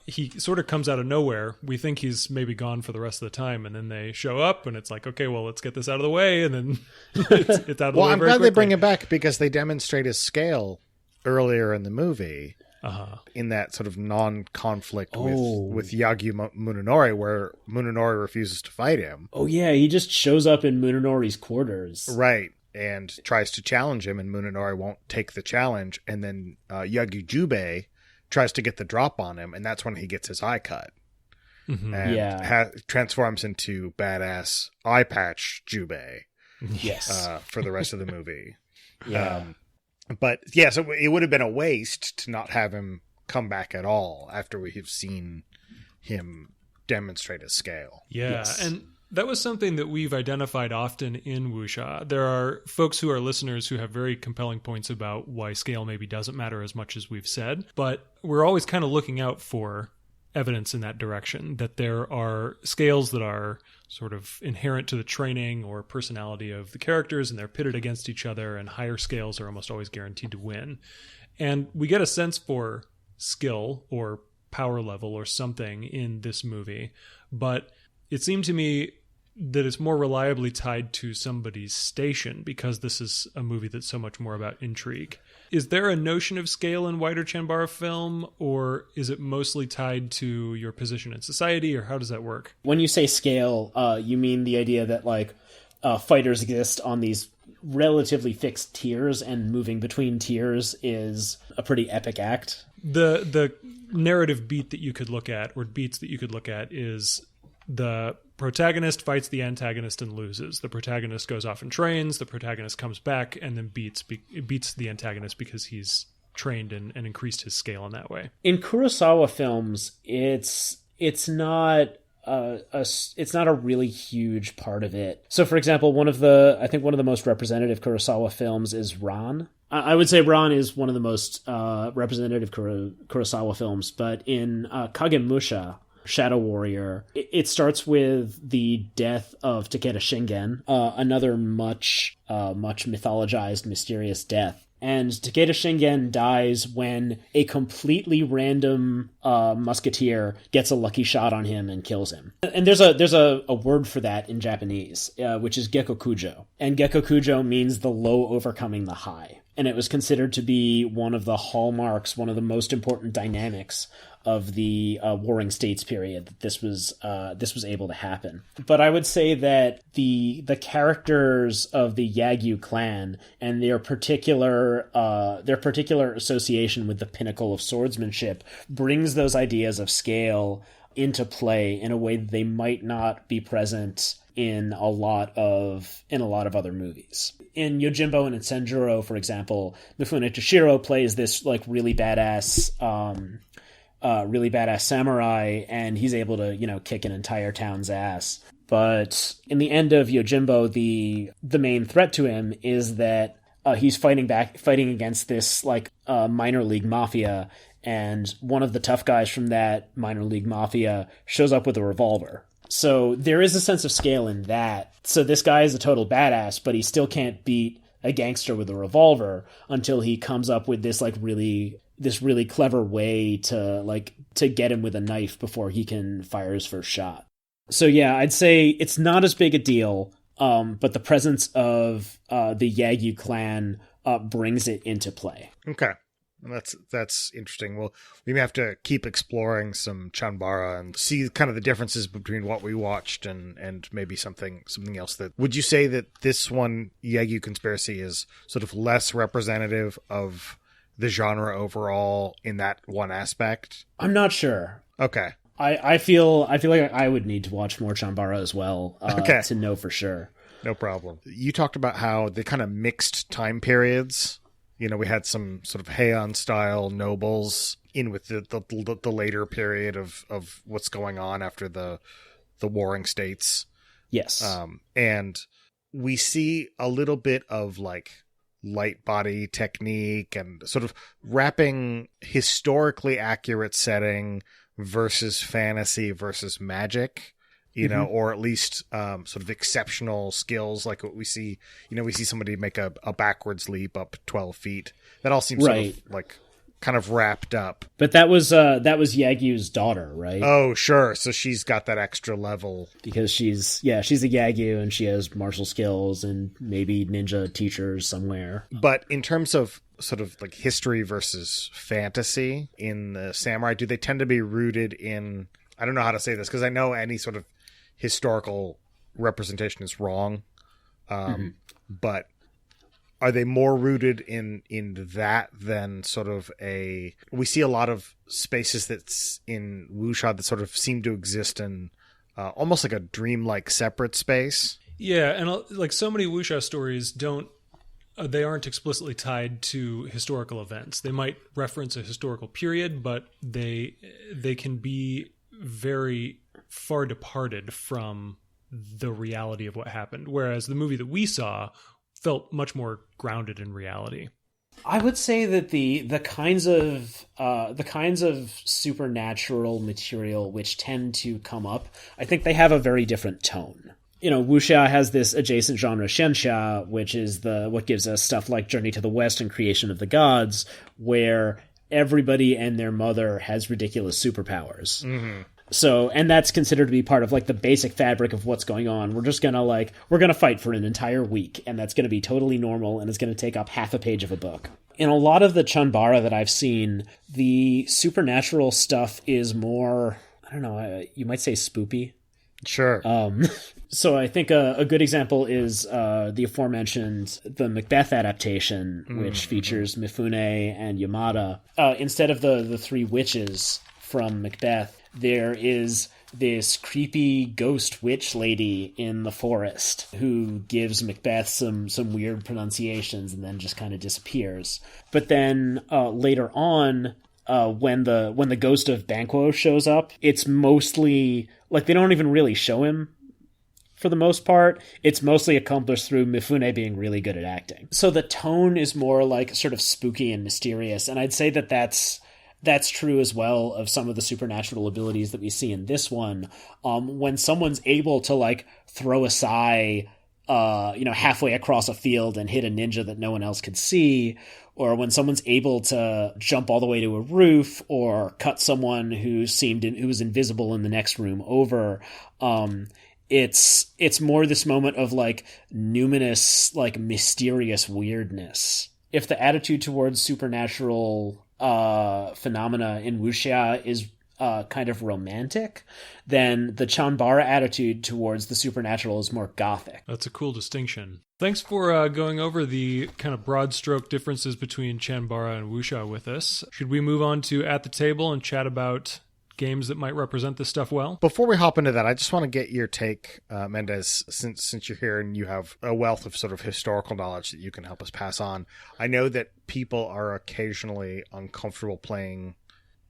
[SPEAKER 2] He sort of comes out of nowhere. We think he's maybe gone for the rest of the time, and then they show up, and it's like, okay, well, let's get this out of the way, and then it's out of the way.
[SPEAKER 3] Well, I'm glad
[SPEAKER 2] quickly.
[SPEAKER 3] they bring him back because they demonstrate his scale earlier in the movie. In that sort of non-conflict with Yagyū Munenori, where Munenori refuses to fight him.
[SPEAKER 4] Oh, yeah, he just shows up in Munenori's quarters.
[SPEAKER 3] Right, and tries to challenge him, and Munenori won't take the challenge, and then Yagyū Jubei tries to get the drop on him, and that's when he gets his eye cut.
[SPEAKER 2] Mm-hmm.
[SPEAKER 3] And transforms into badass eye patch Jubei.
[SPEAKER 4] Yes.
[SPEAKER 3] For the rest of the movie.
[SPEAKER 4] Yeah.
[SPEAKER 3] But yeah, so it would have been a waste to not have him come back at all after we have seen him demonstrate his scale.
[SPEAKER 2] Yeah,
[SPEAKER 4] Yes.
[SPEAKER 2] and that was something that we've identified often in wuxia. There are folks who are listeners who have very compelling points about why scale maybe doesn't matter as much as we've said, but we're always kind of looking out for evidence in that direction, that there are scales that are sort of inherent to the training or personality of the characters, and they're pitted against each other, and higher scales are almost always guaranteed to win. And we get a sense for skill or power level or something in this movie, but it seemed to me that it's more reliably tied to somebody's station because this is a movie that's so much more about intrigue. Is there a notion of scale in wider Chanbara film, or is it mostly tied to your position in society, or how does that work?
[SPEAKER 4] When you say scale, you mean the idea that like fighters exist on these relatively fixed tiers, and moving between tiers is a pretty epic act?
[SPEAKER 2] The narrative beat that you could look at, or beats that you could look at, is the protagonist fights the antagonist and loses. The protagonist goes off and trains. The protagonist comes back and then beats the antagonist because he's trained and increased his scale in that way.
[SPEAKER 4] In Kurosawa films, it's not a really huge part of it. So, for example, I think one of the most representative Kurosawa films is Ran. I would say Ran is one of the most representative Kurosawa films, but in Kagemusha, Shadow Warrior, it starts with the death of Takeda Shingen, another much mythologized, mysterious death. And Takeda Shingen dies when a completely random musketeer gets a lucky shot on him and kills him. And there's a word for that in Japanese, which is Gekkokujo. And Gekkokujo means the low overcoming the high. And it was considered to be one of the hallmarks, one of the most important dynamics of the Warring States period, that this was able to happen. But I would say that the characters of the Yagyū clan and their particular association with the pinnacle of swordsmanship brings those ideas of scale into play in a way that they might not be present in a lot of other movies. In Yojimbo and in Senjuro, for example, Mifune Toshiro plays this like really badass samurai, and he's able to, kick an entire town's ass. But in the end of Yojimbo, the main threat to him is that he's fighting against this minor league mafia, and one of the tough guys from that minor league mafia shows up with a revolver. So there is a sense of scale in that. So this guy is a total badass, but he still can't beat a gangster with a revolver until he comes up with this really clever way to get him with a knife before he can fire his first shot. So yeah, I'd say it's not as big a deal, but the presence of the Yagyū clan brings it into play.
[SPEAKER 3] Okay. That's interesting. Well, we may have to keep exploring some Chanbara and see kind of the differences between what we watched and maybe something else. That would you say that this one, Yagyū Conspiracy, is sort of less representative of the genre overall in that one aspect?
[SPEAKER 4] I'm not sure.
[SPEAKER 3] Okay.
[SPEAKER 4] I feel like I would need to watch more Chanbara as well to know for sure.
[SPEAKER 3] No problem. You talked about how they kind of mixed time periods. We had some sort of Heian-style nobles in with the later period of what's going on after the Warring States.
[SPEAKER 4] Yes.
[SPEAKER 3] And we see a little bit of light body technique and sort of wrapping historically accurate setting versus fantasy versus magic. Or at least sort of exceptional skills, like what we see. We see somebody make a backwards leap up 12 feet. That all seems
[SPEAKER 4] right.
[SPEAKER 3] Sort of kind of wrapped up.
[SPEAKER 4] But that was Yagyū's daughter, right?
[SPEAKER 3] Oh, sure. So she's got that extra level
[SPEAKER 4] because she's a Yagyū and she has martial skills and maybe ninja teachers somewhere.
[SPEAKER 3] But in terms of sort of history versus fantasy in the samurai, do they tend to be rooted in? I don't know how to say this because I know any sort of historical representation is wrong, but are they more rooted in that than sort of we see a lot of spaces that's in wuxia that sort of seem to exist in almost like a dreamlike separate space.
[SPEAKER 2] Yeah, and so many wuxia stories they aren't explicitly tied to historical events. They might reference a historical period, but they can be very far departed from the reality of what happened, whereas the movie that we saw felt much more grounded in reality.
[SPEAKER 4] I would say that the kinds of supernatural material which tend to come up, I think they have a very different tone. Wuxia has this adjacent genre Xianxia, which is what gives us stuff like Journey to the West and Creation of the Gods, where everybody and their mother has ridiculous superpowers. Mm-hmm. So, and that's considered to be part of like the basic fabric of what's going on. We're just gonna we're gonna fight for an entire week, and that's gonna be totally normal, and it's gonna take up half a page of a book. In a lot of the Chanbara that I've seen, the supernatural stuff is more, I don't know, you might say spoopy.
[SPEAKER 3] Sure.
[SPEAKER 4] So I think a good example is the aforementioned the Macbeth adaptation, which features Mifune and Yamada. Instead of the three witches from Macbeth, there is this creepy ghost witch lady in the forest who gives Macbeth some weird pronunciations and then just kind of disappears. But then later on, when the ghost of Banquo shows up, it's mostly like they don't even really show him. For the most part, it's mostly accomplished through Mifune being really good at acting. So the tone is more like sort of spooky and mysterious, and I'd say that that's true as well of some of the supernatural abilities that we see in this one. When someone's able to like throw a sai, halfway across a field and hit a ninja that no one else could see, or when someone's able to jump all the way to a roof or cut someone who was invisible in the next room over, it's more this moment of like numinous, like mysterious weirdness. If the attitude towards supernatural phenomena in wuxia is kind of romantic, then the Chanbara attitude towards the supernatural is more gothic.
[SPEAKER 2] That's a cool distinction. Thanks for going over the kind of broad stroke differences between Chanbara and wuxia with us. Should we move on to At the Table and chat about games that might represent this stuff well?
[SPEAKER 3] Before we hop into that, I just want to get your take, Mendez, since you're here and you have a wealth of sort of historical knowledge that you can help us pass on. I know that people are occasionally uncomfortable playing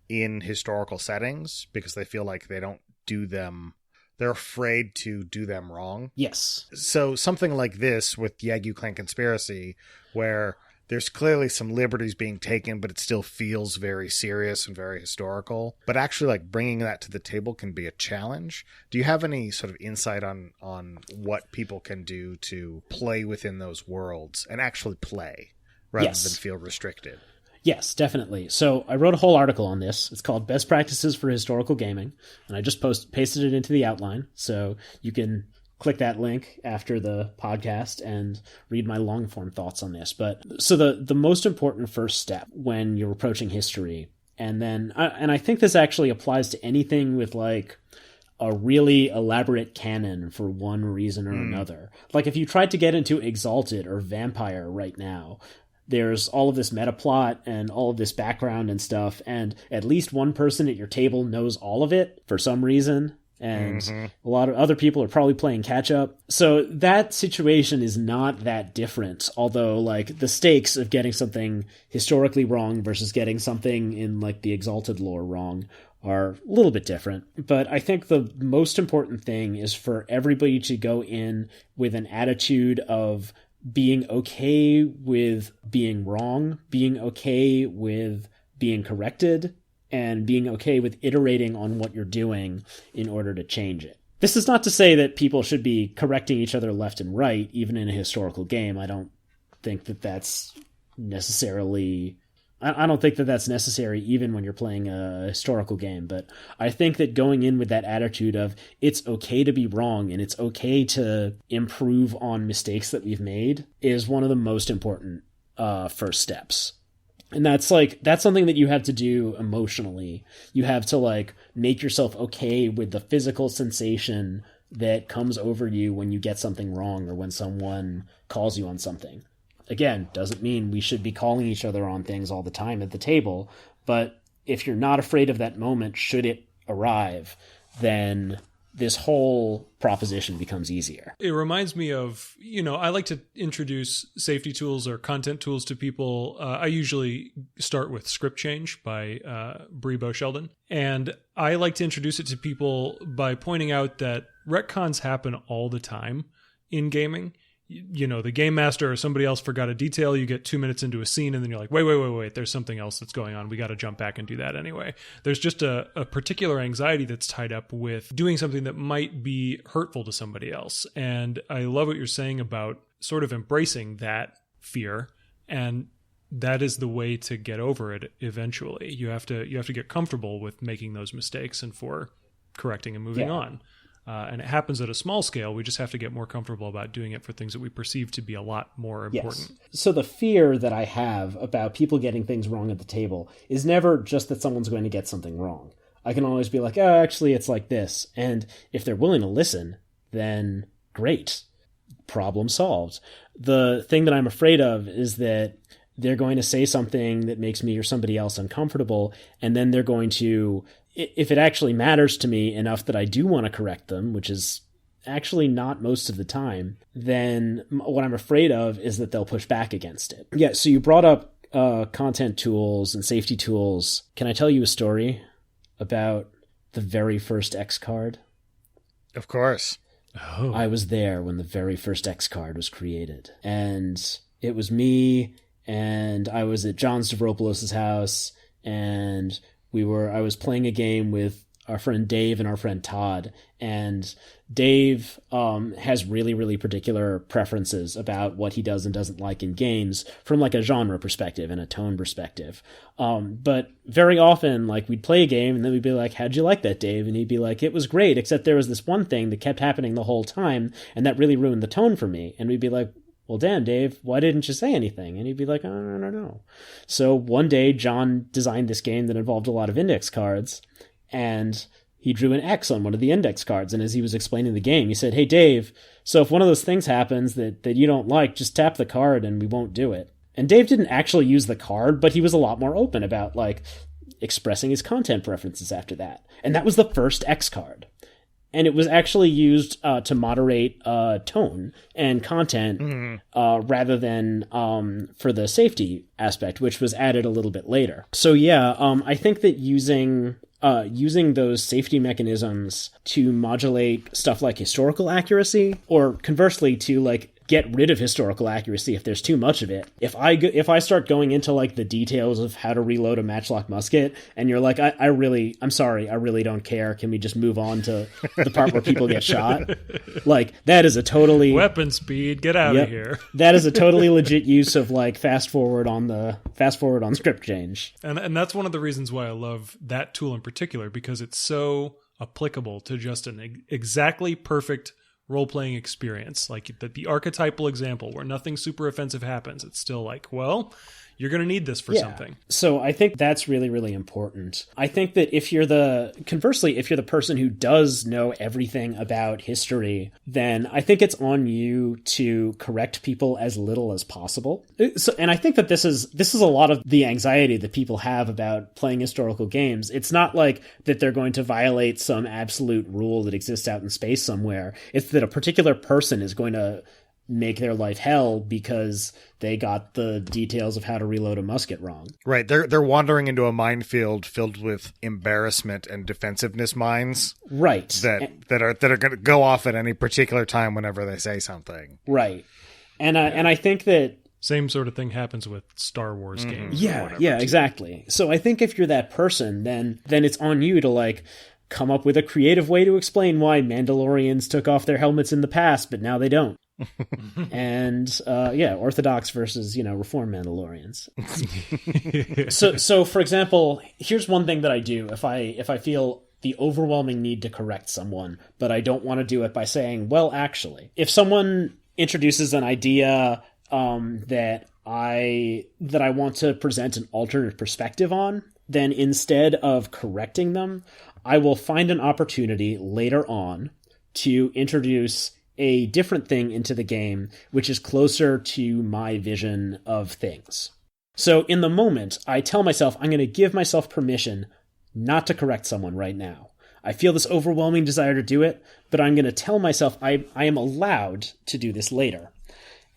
[SPEAKER 3] in historical settings because they feel like they don't do them. They're afraid to do them wrong.
[SPEAKER 4] Yes.
[SPEAKER 3] So something like this with Yagyū Clan Conspiracy, where there's clearly some liberties being taken, but it still feels very serious and very historical. But actually, like, bringing that to the table can be a challenge. Do you have any sort of insight on what people can do to play within those worlds and actually play rather than feel restricted?
[SPEAKER 4] Yes, definitely. So I wrote a whole article on this. It's called Best Practices for Historical Gaming, and I just pasted it into the outline, so you can click that link after the podcast and read my long form thoughts on this. But so the most important first step when you're approaching history, and I think this actually applies to anything with like a really elaborate canon for one reason or another. Like if you tried to get into Exalted or Vampire right now, there's all of this meta plot and all of this background and stuff, and at least one person at your table knows all of it for some reason. And a lot of other people are probably playing catch up. So that situation is not that different. Although like the stakes of getting something historically wrong versus getting something in like the Exalted lore wrong are a little bit different. But I think the most important thing is for everybody to go in with an attitude of being okay with being wrong, being okay with being corrected, and being okay with iterating on what you're doing in order to change it. This is not to say that people should be correcting each other left and right, even in a historical game. I don't think that that's necessarily... I don't think that that's necessary even when you're playing a historical game, but I think that going in with that attitude of it's okay to be wrong and it's okay to improve on mistakes that we've made is one of the most important first steps. And that's something that you have to do emotionally. You have to like make yourself okay with the physical sensation that comes over you when you get something wrong or when someone calls you on something. Again, doesn't mean we should be calling each other on things all the time at the table, but if you're not afraid of that moment, should it arrive, then this whole proposition becomes easier.
[SPEAKER 2] It reminds me of, I like to introduce safety tools or content tools to people. I usually start with Script Change by Brebo Sheldon. And I like to introduce it to people by pointing out that retcons happen all the time in gaming. The game master or somebody else forgot a detail. You get 2 minutes into a scene and then you're like, wait, there's something else that's going on. We got to jump back and do that anyway. There's just a particular anxiety that's tied up with doing something that might be hurtful to somebody else. And I love what you're saying about sort of embracing that fear. And that is the way to get over it eventually. You have to get comfortable with making those mistakes and for correcting and moving on. And it happens at a small scale. We just have to get more comfortable about doing it for things that we perceive to be a lot more important.
[SPEAKER 4] Yes. So the fear that I have about people getting things wrong at the table is never just that someone's going to get something wrong. I can always be like, oh, actually, it's like this. And if they're willing to listen, then great. Problem solved. The thing that I'm afraid of is that they're going to say something that makes me or somebody else uncomfortable, and then they're going to, if it actually matters to me enough that I do want to correct them, which is actually not most of the time, then what I'm afraid of is that they'll push back against it. Yeah, so you brought up content tools and safety tools. Can I tell you a story about the very first X card?
[SPEAKER 3] Of course.
[SPEAKER 2] Oh.
[SPEAKER 4] I was there when the very first X card was created. And it was me, and I was at John Stavropoulos' house, and I was playing a game with our friend Dave and our friend Todd. And Dave has really, really particular preferences about what he does and doesn't like in games from like a genre perspective and a tone perspective. But very often, like, we'd play a game and then we'd be like, how'd you like that, Dave? And he'd be like, it was great, except there was this one thing that kept happening the whole time, and that really ruined the tone for me. And we'd be like, well, damn, Dave, why didn't you say anything? And he'd be like, oh, no. So one day, John designed this game that involved a lot of index cards, and he drew an X on one of the index cards. And as he was explaining the game, he said, hey, Dave, so if one of those things happens that you don't like, just tap the card and we won't do it. And Dave didn't actually use the card, but he was a lot more open about, like, expressing his content preferences after that. And that was the first X card. And it was actually used to moderate tone and content rather than for the safety aspect, which was added a little bit later. So yeah, I think that using those safety mechanisms to modulate stuff like historical accuracy, or conversely to like get rid of historical accuracy if there's too much of it. If I start going into like the details of how to reload a matchlock musket, and you're like, I'm sorry, I really don't care. Can we just move on to the part where people get shot? Like, that is a totally
[SPEAKER 2] weapon speed. Get out of here.
[SPEAKER 4] That is a totally legit use of like fast forward on script change.
[SPEAKER 2] And that's one of the reasons why I love that tool in particular, because it's so applicable to just an exactly perfect role-playing experience, like the archetypal example where nothing super offensive happens. It's still like, well, you're going to need this for something.
[SPEAKER 4] So I think that's really, really important. I think that if you're the person who does know everything about history, then I think it's on you to correct people as little as possible. So, and I think that this is a lot of the anxiety that people have about playing historical games. It's not like that they're going to violate some absolute rule that exists out in space somewhere. It's that a particular person is going to make their life hell because they got the details of how to reload a musket wrong.
[SPEAKER 3] Right. They're wandering into a minefield filled with embarrassment and defensiveness mines.
[SPEAKER 4] Right.
[SPEAKER 3] That are going to go off at any particular time whenever they say something.
[SPEAKER 4] Right. And I think that
[SPEAKER 2] same sort of thing happens with Star Wars games.
[SPEAKER 4] Yeah, exactly. So I think if you're that person, then it's on you to like come up with a creative way to explain why Mandalorians took off their helmets in the past, but now they don't. And Orthodox versus Reformed Mandalorians. So for example, here's one thing that I do if I feel the overwhelming need to correct someone, but I don't want to do it by saying, well, actually, if someone introduces an idea that I want to present an alternate perspective on, then instead of correcting them, I will find an opportunity later on to introduce a different thing into the game, which is closer to my vision of things. So in the moment, I tell myself I'm going to give myself permission not to correct someone right now. I feel this overwhelming desire to do it, but I'm going to tell myself I am allowed to do this later.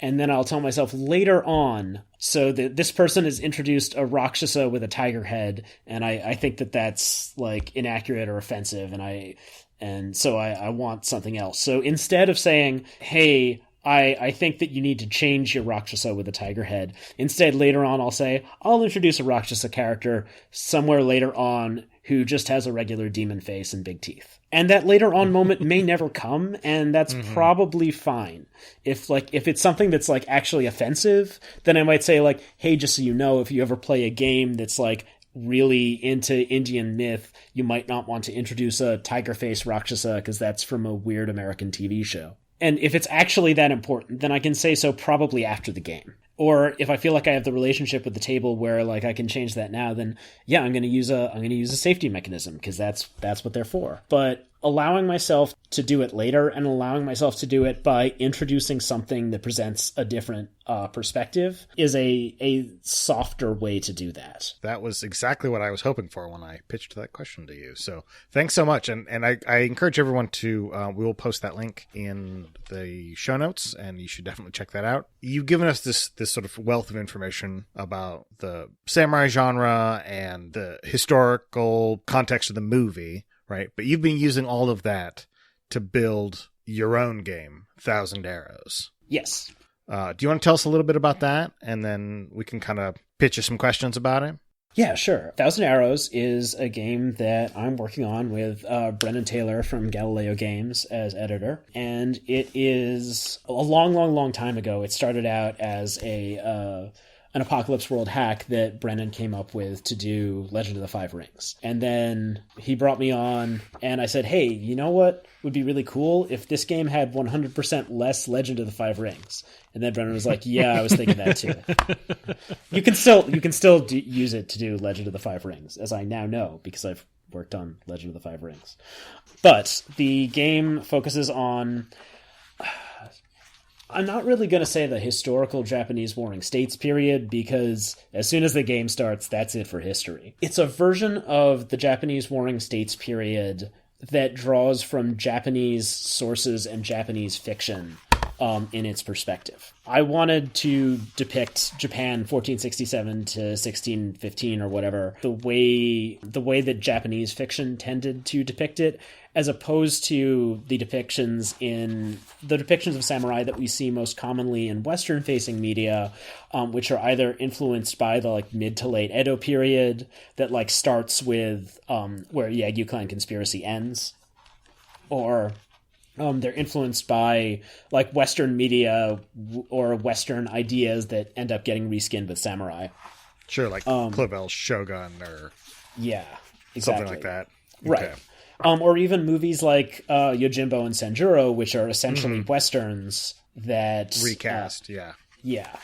[SPEAKER 4] And then I'll tell myself later on, so that this person has introduced a Rakshasa with a tiger head, and I think that that's like inaccurate or offensive, and so I want something else. So instead of saying, hey, I think that you need to change your Rakshasa with a tiger head, instead later on I'll say, I'll introduce a Rakshasa character somewhere later on who just has a regular demon face and big teeth. And that later on moment may never come, and that's probably fine. If it's something that's like actually offensive, then I might say like, hey, just so you know, if you ever play a game that's like really into Indian myth, you might not want to introduce a tiger face Rakshasa because that's from a weird American TV show. And if it's actually that important, then I can say so probably after the game. Or if I feel like I have the relationship with the table where like I can change that now, then yeah, I'm going to use a safety mechanism because that's what they're for. But allowing myself to do it later and allowing myself to do it by introducing something that presents a different perspective is a softer way to do that.
[SPEAKER 3] That was exactly what I was hoping for when I pitched that question to you. So thanks so much. And I encourage everyone to, we will post that link in the show notes, and you should definitely check that out. You've given us this sort of wealth of information about the samurai genre and the historical context of the movie, right? But you've been using all of that to build your own game, Thousand Arrows.
[SPEAKER 4] Yes.
[SPEAKER 3] Do you want to tell us a little bit about that? And then we can kind of pitch you some questions about it.
[SPEAKER 4] Yeah, sure. Thousand Arrows is a game that I'm working on with Brendan Taylor from Galileo Games as editor. And it is a long time ago. It started out as an Apocalypse World hack that Brennan came up with to do Legend of the Five Rings. And then he brought me on, and I said, hey, you know what would be really cool if this game had 100% less Legend of the Five Rings? And then Brennan was like, yeah, I was thinking that too. You can still use it to do Legend of the Five Rings, as I now know, because I've worked on Legend of the Five Rings. But the game focuses on... I'm not really going to say the historical Japanese Warring States period, because as soon as the game starts, that's it for history. It's a version of the Japanese Warring States period that draws from Japanese sources and Japanese fiction in its perspective. I wanted to depict Japan 1467 to 1615 or whatever, the way that Japanese fiction tended to depict it, as opposed to the depictions of samurai that we see most commonly in Western-facing media, which are either influenced by the like mid to late Edo period that like starts with where Yagyū Clan Conspiracy ends, or they're influenced by like Western media or Western ideas that end up getting reskinned with samurai.
[SPEAKER 3] Sure, like Clavel's Shogun or
[SPEAKER 4] yeah, exactly.
[SPEAKER 3] Something like that.
[SPEAKER 4] Right.
[SPEAKER 3] Okay.
[SPEAKER 4] Or even movies like Yojimbo and Sanjuro, which are essentially Westerns that...
[SPEAKER 3] Recast, yeah.
[SPEAKER 4] Yeah.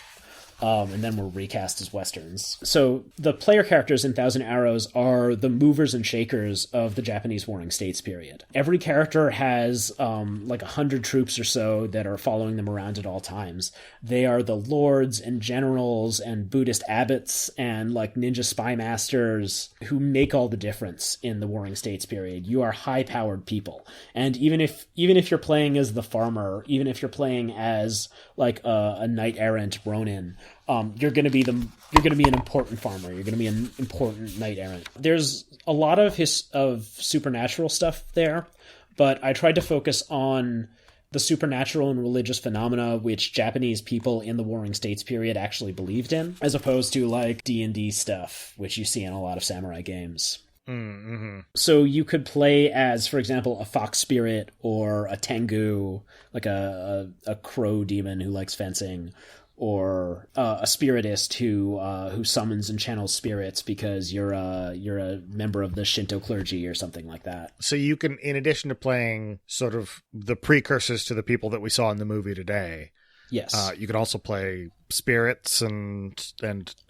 [SPEAKER 4] And then were recast as Westerns. So the player characters in Thousand Arrows are the movers and shakers of the Japanese Warring States period. Every character has like 100 troops or so that are following them around at all times. They are the lords and generals and Buddhist abbots and like ninja spy masters who make all the difference in the Warring States period. You are high-powered people. And even if you're playing as the farmer, even if you're playing as like a knight-errant Ronin, you're going to be an important farmer. You're going to be an important knight-errant. There's a lot of supernatural stuff there, but I tried to focus on the supernatural and religious phenomena which Japanese people in the Warring States period actually believed in, as opposed to like D&D stuff, which you see in a lot of samurai games.
[SPEAKER 3] Mm-hmm.
[SPEAKER 4] So you could play as, for example, a fox spirit or a tengu, like a crow demon who likes fencing, or a spiritist who summons and channels spirits because you're a member of the Shinto clergy or something like that.
[SPEAKER 3] So you can, in addition to playing sort of the precursors to the people that we saw in the movie today,
[SPEAKER 4] yes,
[SPEAKER 3] you can also play spirits and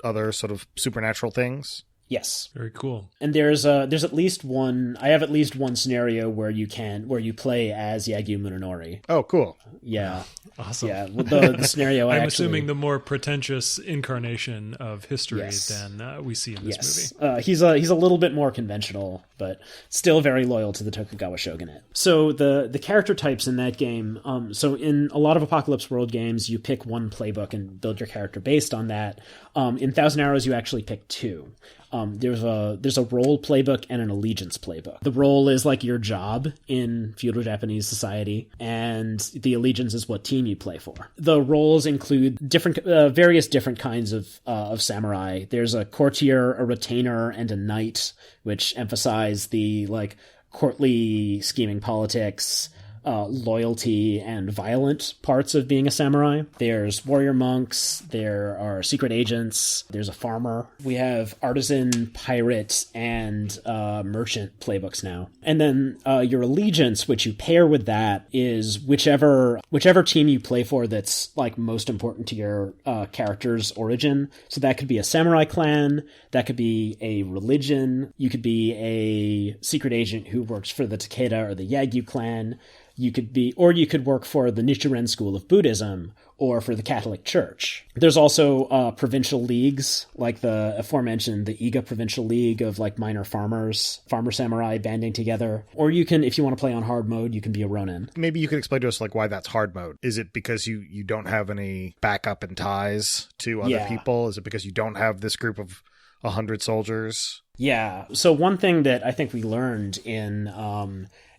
[SPEAKER 3] other sort of supernatural things.
[SPEAKER 4] Yes.
[SPEAKER 2] Very cool.
[SPEAKER 4] And there's at least one. I have at least one scenario where you play as Yagyū Munenori.
[SPEAKER 3] Oh, cool.
[SPEAKER 4] Yeah.
[SPEAKER 2] Awesome.
[SPEAKER 4] Yeah. The scenario.
[SPEAKER 2] I'm assuming the more pretentious incarnation of history
[SPEAKER 4] Yes.
[SPEAKER 2] than we see in this
[SPEAKER 4] Yes.
[SPEAKER 2] movie.
[SPEAKER 4] He's a little bit more conventional, but still very loyal to the Tokugawa shogunate. So the character types in that game. So in a lot of Apocalypse World games, you pick one playbook and build your character based on that. In Thousand Arrows, you actually pick two. There's a role playbook and an allegiance playbook. The role is like your job in feudal Japanese society, and the allegiance is what team you play for. The roles include various different kinds of samurai. There's a courtier, a retainer, and a knight, which emphasize the like courtly scheming politics. loyalty and violent parts of being a samurai. There's warrior monks, there are secret agents, there's a farmer. We have artisan, pirate, and merchant playbooks now. And then your allegiance, which you pair with that, is whichever team you play for that's like most important to your character's origin. So that could be a samurai clan, that could be a religion, you could be a secret agent who works for the Takeda or the Yagyū clan. You could work for the Nichiren school of Buddhism or for the Catholic Church. There's also provincial leagues, like the aforementioned, the Iga Provincial League of like minor farmer samurai banding together. Or you can, if you want to play on hard mode, you can be a Ronin.
[SPEAKER 3] Maybe you could explain to us like why that's hard mode. Is it because you don't have any backup and ties to other people? Is it because you don't have this group of 100 soldiers?
[SPEAKER 4] Yeah. So one thing that I think we learned in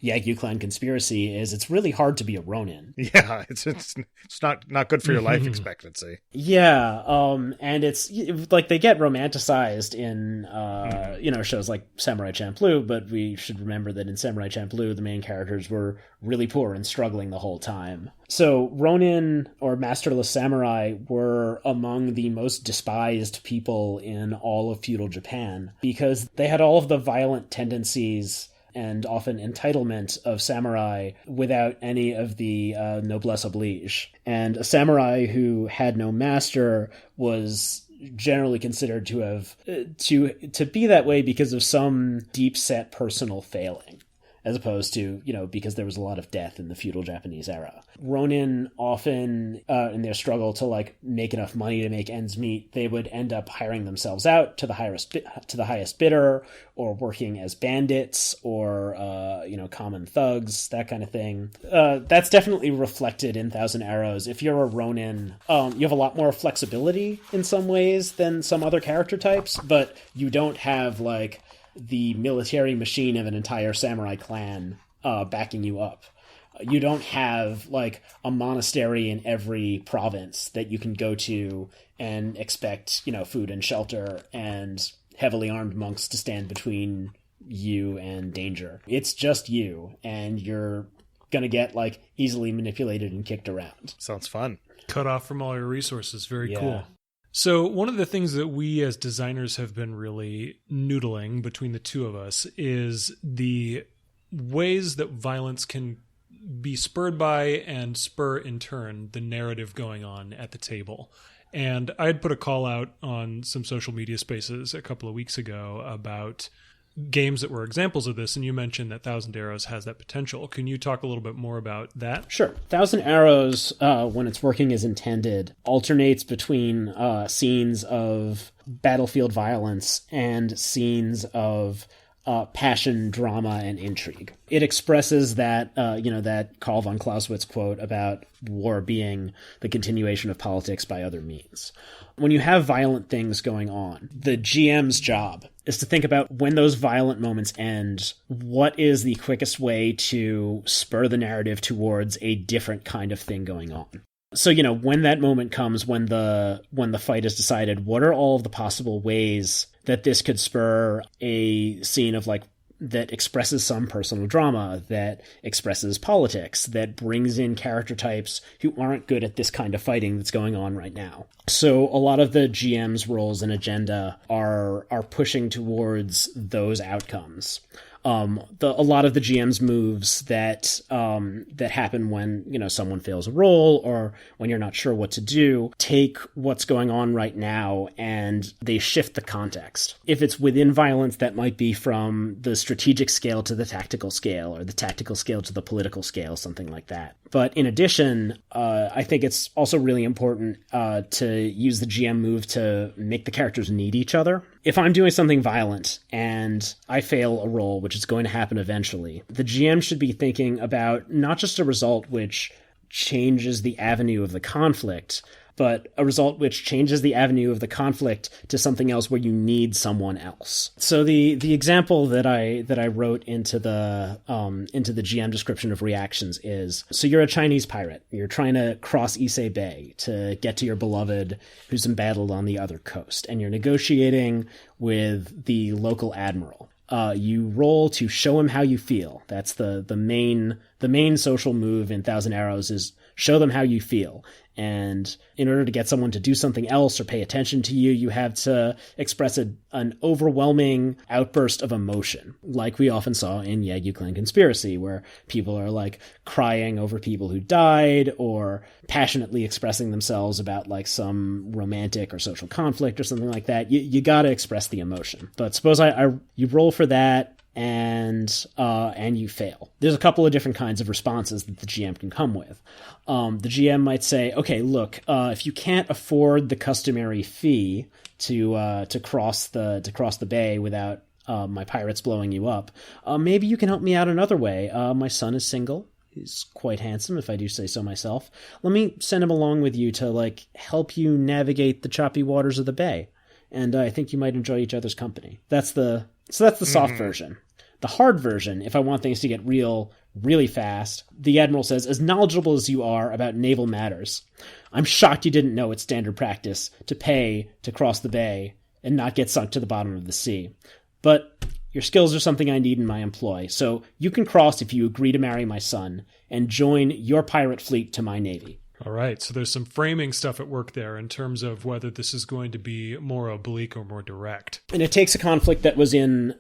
[SPEAKER 4] Yagyū Clan Conspiracy is it's really hard to be a Ronin.
[SPEAKER 3] Yeah, it's not good for your life expectancy.
[SPEAKER 4] Yeah, and it's like they get romanticized in shows like Samurai Champloo, but we should remember that in Samurai Champloo the main characters were really poor and struggling the whole time. So Ronin, or masterless samurai, were among the most despised people in all of feudal Japan because they had all of the violent tendencies and often entitlement of samurai without any of the noblesse oblige. And a samurai who had no master was generally considered to have to be that way because of some deep-set personal failing, as opposed to, because there was a lot of death in the feudal Japanese era. Ronin often, in their struggle to like make enough money to make ends meet, they would end up hiring themselves out to the highest bidder, or working as bandits, or common thugs, that kind of thing. That's definitely reflected in Thousand Arrows. If you're a Ronin, you have a lot more flexibility in some ways than some other character types, but you don't have like the military machine of an entire samurai clan backing you up. You don't have like a monastery in every province that you can go to and expect, food and shelter and heavily armed monks to stand between you and danger. It's just you, and you're gonna get like easily manipulated and kicked around.
[SPEAKER 3] Sounds fun.
[SPEAKER 2] Cut off from all your resources. Very cool. So one of the things that we as designers have been really noodling between the two of us is the ways that violence can be spurred by and spur in turn the narrative going on at the table. And I had put a call out on some social media spaces a couple of weeks ago about games that were examples of this, and you mentioned that Thousand Arrows has that potential. Can you talk a little bit more about that?
[SPEAKER 4] Sure. Thousand Arrows, when it's working as intended, alternates between scenes of battlefield violence and scenes of passion, drama, and intrigue. It expresses that, that Karl von Clausewitz quote about war being the continuation of politics by other means. When you have violent things going on, the GM's job is to think about when those violent moments end, what is the quickest way to spur the narrative towards a different kind of thing going on. So, when that moment comes, when the fight is decided, what are all of the possible ways that this could spur a scene of like that expresses some personal drama, that expresses politics, that brings in character types who aren't good at this kind of fighting that's going on right now. So a lot of the GM's roles and agenda are pushing towards those outcomes. A lot of the GM's moves that happen when, someone fails a roll or when you're not sure what to do, take what's going on right now and they shift the context. If it's within violence, that might be from the strategic scale to the tactical scale, or the tactical scale to the political scale, something like that. But in addition, I think it's also really important to use the GM move to make the characters need each other. If I'm doing something violent and I fail a roll, which is going to happen eventually, the GM should be thinking about not just a result which changes the avenue of the conflict, but a result which changes the avenue of the conflict to something else where you need someone else. So the example that I wrote into the GM description of reactions is, so you're a Chinese pirate. You're trying to cross Ise Bay to get to your beloved who's embattled on the other coast, and you're negotiating with the local admiral. You roll to show him how you feel. That's the main social move in Thousand Arrows is show them how you feel. And in order to get someone to do something else or pay attention to you, you have to express an overwhelming outburst of emotion, like we often saw in Yagyū Clan Conspiracy, where people are like crying over people who died or passionately expressing themselves about like some romantic or social conflict or something like that. You got to express the emotion. But suppose you roll for that, and you fail. There's a couple of different kinds of responses that the GM can come with. The GM might say, okay, look, if you can't afford the customary fee to cross the bay without my pirates blowing you up, maybe you can help me out another way. My son is single. He's quite handsome, if I do say so myself. Let me send him along with you to like help you navigate the choppy waters of the bay. And I think you might enjoy each other's company. That's the soft version. The hard version, if I want things to get real really fast, the Admiral says, as knowledgeable as you are about naval matters, I'm shocked you didn't know it's standard practice to pay to cross the bay and not get sunk to the bottom of the sea. But your skills are something I need in my employ, so you can cross if you agree to marry my son and join your pirate fleet to my navy.
[SPEAKER 2] All right, so there's some framing stuff at work there in terms of whether this is going to be more oblique or more direct.
[SPEAKER 4] And it takes a conflict that was in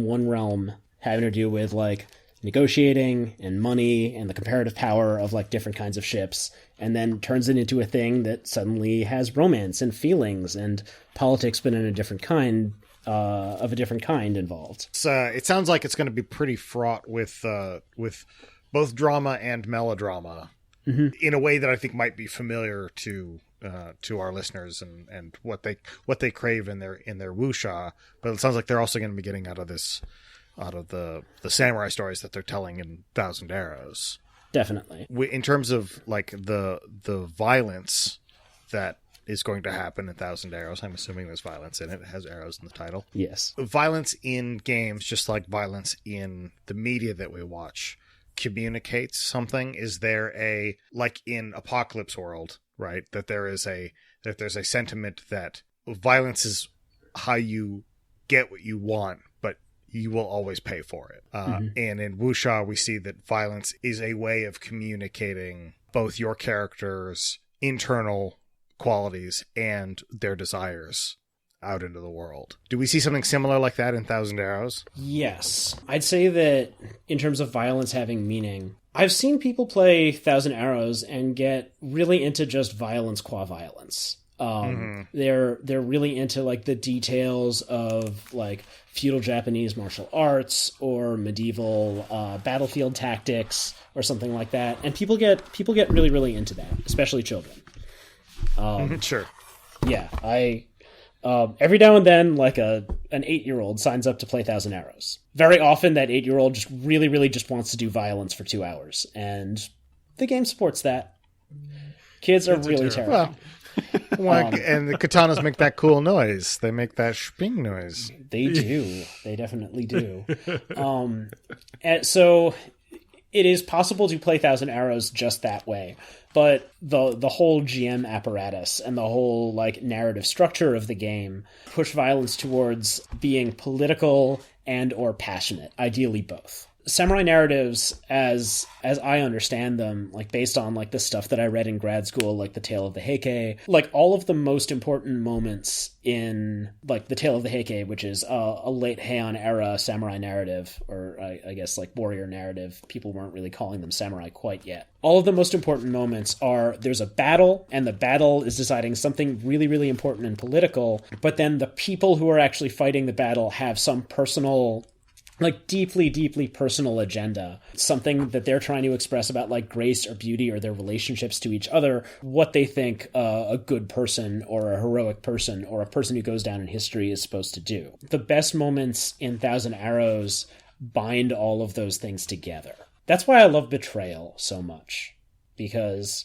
[SPEAKER 4] one realm, having to do with like negotiating and money and the comparative power of like different kinds of ships, and then turns it into a thing that suddenly has romance and feelings and politics, but in a different kind involved.
[SPEAKER 3] It sounds like it's going to be pretty fraught with both drama and melodrama. Mm-hmm. In a way that I think might be familiar to our listeners and what they crave in their wuxia, but it sounds like they're also going to be getting out of the samurai stories that they're telling in Thousand Arrows.
[SPEAKER 4] Definitely.
[SPEAKER 3] In terms of like the violence that is going to happen in Thousand Arrows, I'm assuming there's violence in it. It has arrows in the title.
[SPEAKER 4] Yes.
[SPEAKER 3] Violence in games, just like violence in the media that we watch, communicates something. Is there like in Apocalypse World, right, that there's a sentiment that violence is how you get what you want, but you will always pay for it. And in wuxia, we see that violence is a way of communicating both your character's internal qualities and their desires out into the world. Do we see something similar like that in Thousand Arrows?
[SPEAKER 4] Yes. I'd say that in terms of violence having meaning, I've seen people play Thousand Arrows and get really into just violence qua violence. They're really into like the details of like feudal Japanese martial arts or medieval battlefield tactics or something like that. And people get really, really into that, especially children.
[SPEAKER 3] Sure.
[SPEAKER 4] Yeah, every now and then, like an 8-year-old signs up to play Thousand Arrows. Very often, that 8-year-old just really, really just wants to do violence for 2 hours, and the game supports that. Kids are really terrible.
[SPEAKER 3] Well, and the katanas make that cool noise. They make that shping noise.
[SPEAKER 4] They do. They definitely do. And so it is possible to play Thousand Arrows just that way. But the whole GM apparatus and the whole like narrative structure of the game push violence towards being political and or passionate, ideally both. Samurai narratives, as I understand them, like based on like the stuff that I read in grad school, like the Tale of the Heike, like all of the most important moments in like the Tale of the Heike, which is a late Heian era samurai narrative, or I guess like warrior narrative. People weren't really calling them samurai quite yet. All of the most important moments are there's a battle, and the battle is deciding something really, really important and political, but then the people who are actually fighting the battle have some personal, like deeply, deeply personal agenda, something that they're trying to express about like grace or beauty or their relationships to each other, what they think a good person or a heroic person or a person who goes down in history is supposed to do. The best moments in Thousand Arrows bind all of those things together. That's why I love Betrayal so much, because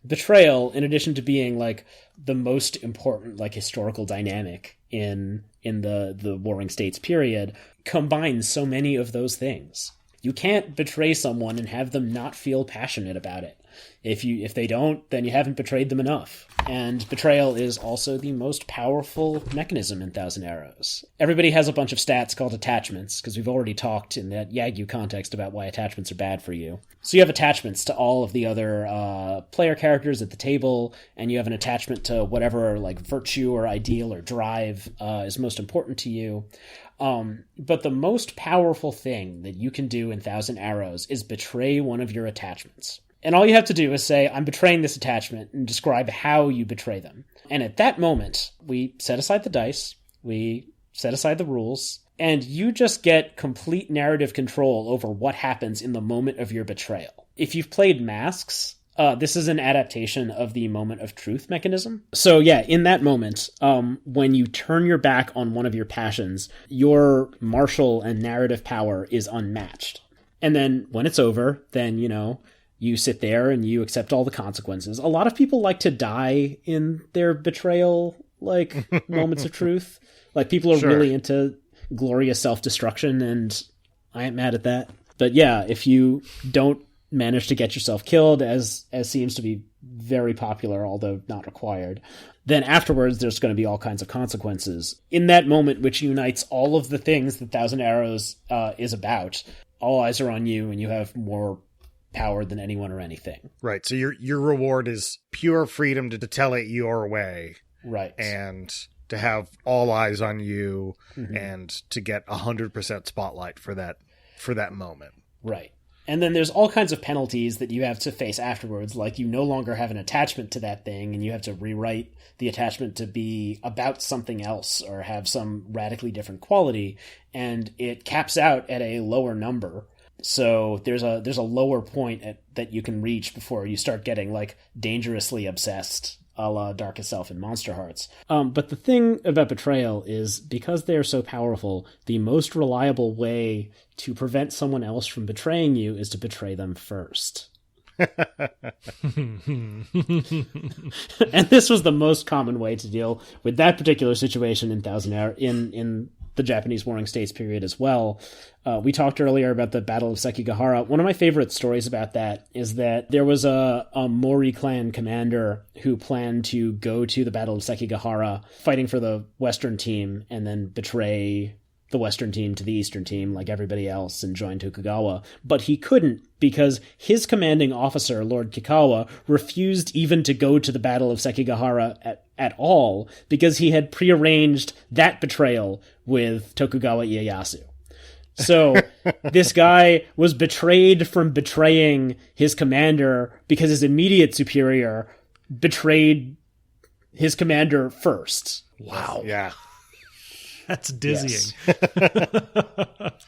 [SPEAKER 4] Betrayal, in addition to being like the most important like historical dynamic in the Warring States period, combines so many of those things. You can't betray someone and have them not feel passionate about it. If they don't, then you haven't betrayed them enough. And betrayal is also the most powerful mechanism in Thousand Arrows. Everybody has a bunch of stats called attachments, because we've already talked in that Yagyū context about why attachments are bad for you. So you have attachments to all of the other player characters at the table, and you have an attachment to whatever like virtue or ideal or drive is most important to you. But the most powerful thing that you can do in Thousand Arrows is betray one of your attachments. And all you have to do is say, I'm betraying this attachment, and describe how you betray them. And at that moment, we set aside the dice, we set aside the rules, and you just get complete narrative control over what happens in the moment of your betrayal. If you've played Masks, this is an adaptation of the moment of truth mechanism. So yeah, in that moment, when you turn your back on one of your passions, your martial and narrative power is unmatched. And then when it's over, then, you sit there and you accept all the consequences. A lot of people like to die in their betrayal, moments of truth. Like, people are really into glorious self-destruction, and I ain't mad at that. But yeah, if you don't manage to get yourself killed, as seems to be very popular, although not required, then afterwards there's going to be all kinds of consequences. In that moment, which unites all of the things that Thousand Arrows is about, all eyes are on you, and you have more power than anyone or anything.
[SPEAKER 3] Right. So your reward is pure freedom to tell it your way.
[SPEAKER 4] Right.
[SPEAKER 3] And to have all eyes on you, and to get 100% spotlight for that moment.
[SPEAKER 4] Right. And then there's all kinds of penalties that you have to face afterwards, like you no longer have an attachment to that thing, and you have to rewrite the attachment to be about something else or have some radically different quality, and it caps out at a lower number. So there's a lower point that you can reach before you start getting dangerously obsessed, a la Darkest Self and Monster Hearts. But the thing about betrayal is, because they are so powerful, the most reliable way to prevent someone else from betraying you is to betray them first. And this was the most common way to deal with that particular situation in in the Japanese Warring States period as well. We talked earlier about the Battle of Sekigahara. One of my favorite stories about that is that there was a Mori clan commander who planned to go to the Battle of Sekigahara, fighting for the Western team, and then betray the Western team to the Eastern team like everybody else and join Tokugawa. But he couldn't, because his commanding officer, Lord Kikawa, refused even to go to the Battle of Sekigahara at all, because he had prearranged that betrayal with Tokugawa Ieyasu. So this guy was betrayed from betraying his commander because his immediate superior betrayed his commander first.
[SPEAKER 3] Wow. Yeah.
[SPEAKER 2] That's dizzying.
[SPEAKER 4] Yes.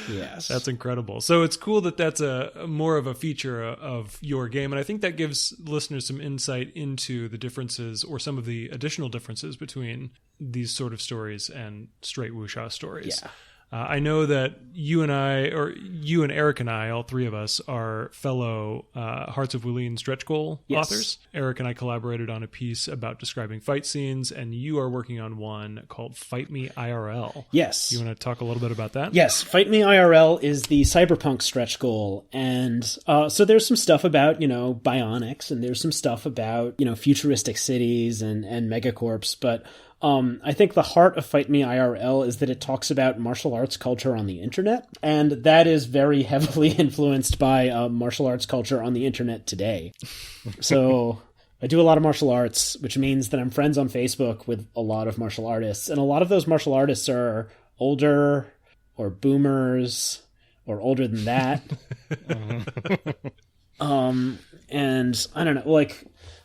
[SPEAKER 4] Yes.
[SPEAKER 2] That's incredible. So it's cool that that's a more of a feature of your game. And I think that gives listeners some insight into the differences, or some of the additional differences, between these sort of stories and straight wuxia stories.
[SPEAKER 4] Yeah.
[SPEAKER 2] I know that you and Eric and I, all three of us, are fellow Hearts of Wulin stretch goal authors. Eric and I collaborated on a piece about describing fight scenes, and you are working on one called Fight Me IRL.
[SPEAKER 4] Yes.
[SPEAKER 2] You want to talk a little bit about that?
[SPEAKER 4] Yes. Fight Me IRL is the cyberpunk stretch goal. And so there's some stuff about, bionics, and there's some stuff about, futuristic cities and megacorps, but I think the heart of Fight Me IRL is that it talks about martial arts culture on the internet, and that is very heavily influenced by martial arts culture on the internet today. So I do a lot of martial arts, which means that I'm friends on Facebook with a lot of martial artists, and a lot of those martial artists are older or boomers or older than that. And I don't know,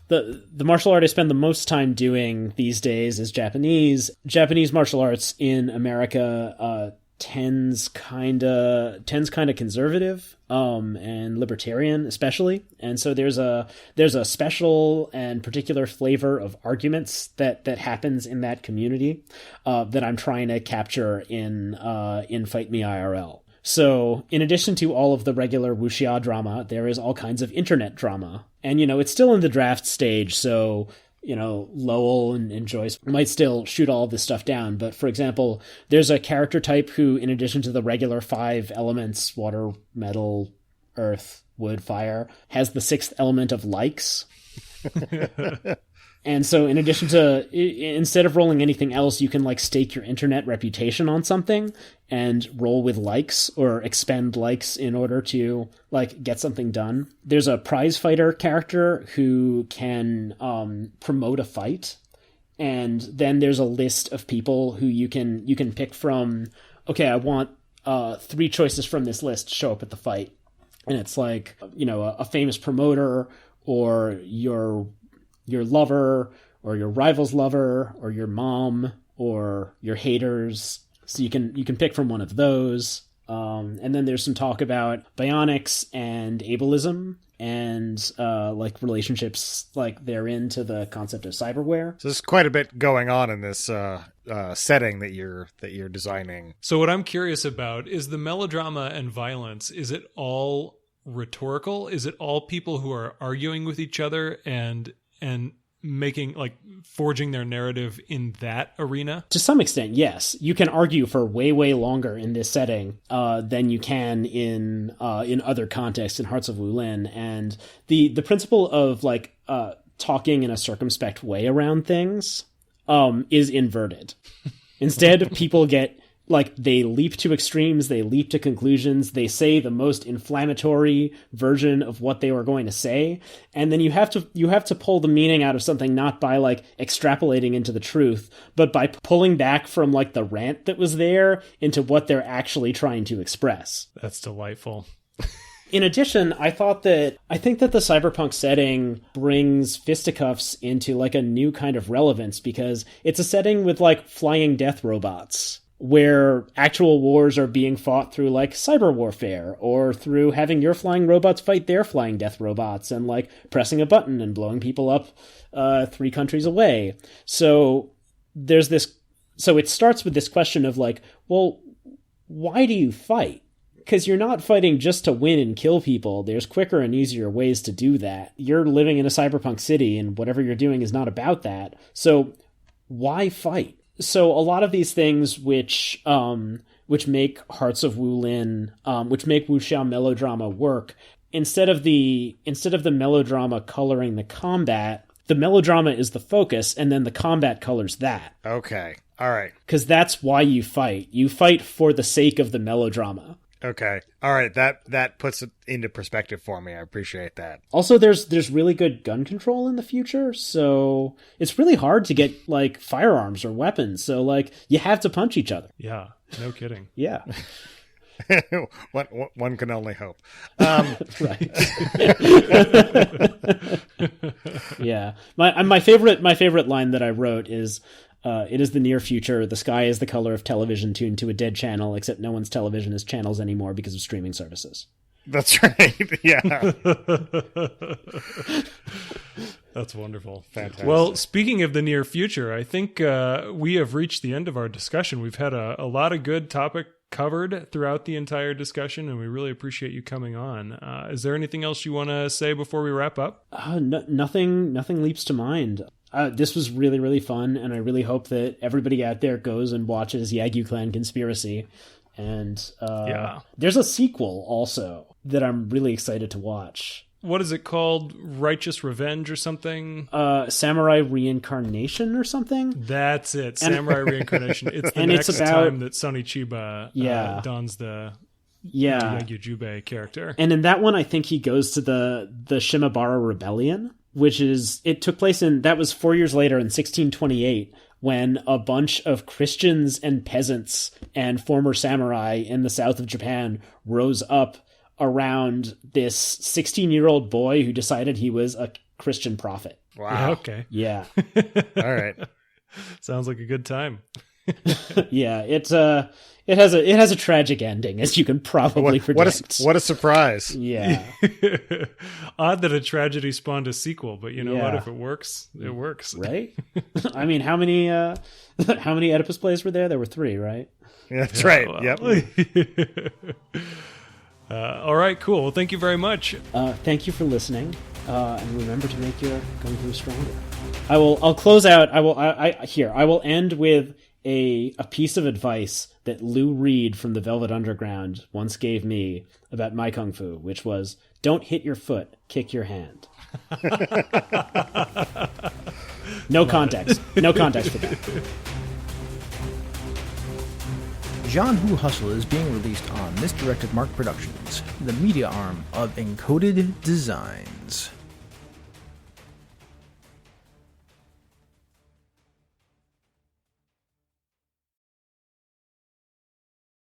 [SPEAKER 4] the martial art I spend the most time doing these days is Japanese. Japanese martial arts in America tends kind of conservative and libertarian, especially. And so there's a special and particular flavor of arguments that happens in that community that I'm trying to capture in Fight Me IRL. So, in addition to all of the regular wuxia drama, there is all kinds of internet drama. And, it's still in the draft stage, so, Lowell and Joyce might still shoot all of this stuff down. But, for example, there's a character type who, in addition to the regular 5 elements, water, metal, earth, wood, fire, has the sixth element of likes. And so in addition to, instead of rolling anything else, you can like stake your internet reputation on something and roll with likes or expend likes in order to like get something done. There's a prize fighter character who can promote a fight. And then there's a list of people who you can pick from. Okay, I want 3 choices from this list to show up at the fight. And it's like, you know, a famous promoter or your lover or your rival's lover or your mom or your haters. So you can pick from one of those. And then there's some talk about bionics and ableism and like relationships like therein to the concept of cyberware.
[SPEAKER 3] So there's quite a bit going on in this setting that you're designing.
[SPEAKER 2] So what I'm curious about is the melodrama and violence. Is it all rhetorical? Is it all people who are arguing with each other and making like forging their narrative in that arena?
[SPEAKER 4] To some extent, yes. You can argue for way, way longer in this setting than you can in other contexts in Hearts of Wulin. And the principle of like talking in a circumspect way around things is inverted. Instead, people get like they leap to extremes, they leap to conclusions, they say the most inflammatory version of what they were going to say, and then you have to pull the meaning out of something not by like extrapolating into the truth, but by pulling back from like the rant that was there into what they're actually trying to express.
[SPEAKER 2] That's delightful.
[SPEAKER 4] In addition, I think that the cyberpunk setting brings fisticuffs into like a new kind of relevance because it's a setting with like flying death robots, where actual wars are being fought through like cyber warfare or through having your flying robots fight their flying death robots and like pressing a button and blowing people up 3 countries away. So there's this. So it starts with this question of like, well, why do you fight? Because you're not fighting just to win and kill people. There's quicker and easier ways to do that. You're living in a cyberpunk city and whatever you're doing is not about that. So why fight? So a lot of these things which make Hearts of Wulin, which make wuxia melodrama work, instead of the melodrama coloring the combat, the melodrama is the focus, and then the combat colors that.
[SPEAKER 3] Okay, all right.
[SPEAKER 4] Because that's why you fight. You fight for the sake of the melodrama.
[SPEAKER 3] Okay. All right. That puts it into perspective for me. I appreciate that.
[SPEAKER 4] Also, there's really good gun control in the future, so it's really hard to get like firearms or weapons. So like you have to punch each other.
[SPEAKER 2] Yeah. No kidding.
[SPEAKER 4] Yeah.
[SPEAKER 3] one can only hope.
[SPEAKER 4] Right. Yeah. My favorite line that I wrote is, it is the near future. The sky is the color of television tuned to a dead channel, except no one's television is channels anymore because of streaming services.
[SPEAKER 3] That's right. Yeah.
[SPEAKER 2] That's wonderful.
[SPEAKER 3] Fantastic.
[SPEAKER 2] Well, speaking of the near future, I think we have reached the end of our discussion. We've had a lot of good topic covered throughout the entire discussion, and we really appreciate you coming on. Is there anything else you want to say before we wrap up?
[SPEAKER 4] Nothing leaps to mind. This was really, really fun, and I really hope that everybody out there goes and watches Yagyū Clan Conspiracy. And there's a sequel also that I'm really excited to watch.
[SPEAKER 2] What is it called? Righteous Revenge or something?
[SPEAKER 4] Samurai Reincarnation or something?
[SPEAKER 2] That's it. Samurai Reincarnation. It's the next time that Sonny Chiba dons the Yagyū Jubei character.
[SPEAKER 4] And in that one, I think he goes to the Shimabara Rebellion, it took place that was 4 years later in 1628, when a bunch of Christians and peasants and former samurai in the south of Japan rose up around this 16-year-old boy who decided he was a Christian prophet.
[SPEAKER 3] Wow.
[SPEAKER 2] Yeah, okay.
[SPEAKER 4] Yeah.
[SPEAKER 3] All right.
[SPEAKER 2] Sounds like a good time.
[SPEAKER 4] Yeah, it has a tragic ending, as you can probably predict.
[SPEAKER 3] What a surprise.
[SPEAKER 4] Yeah.
[SPEAKER 2] Odd that a tragedy spawned a sequel, but you know what? If it works, it works.
[SPEAKER 4] Right? I mean, how many Oedipus plays were there? There were 3, right?
[SPEAKER 3] Yeah, that's right.
[SPEAKER 2] Well.
[SPEAKER 3] Yep.
[SPEAKER 2] All right, cool. Well, thank you very much.
[SPEAKER 4] Thank you for listening, and remember to make your Gung-Fu stronger. I'll close out. I will end with a piece of advice that Lou Reed from the Velvet Underground once gave me about my Kung Fu, which was, Don't hit your foot, kick your hand. No context. No context for that.
[SPEAKER 1] Jianghu Hustle is being released on Misdirected Mark Productions, the media arm of Encoded Designs.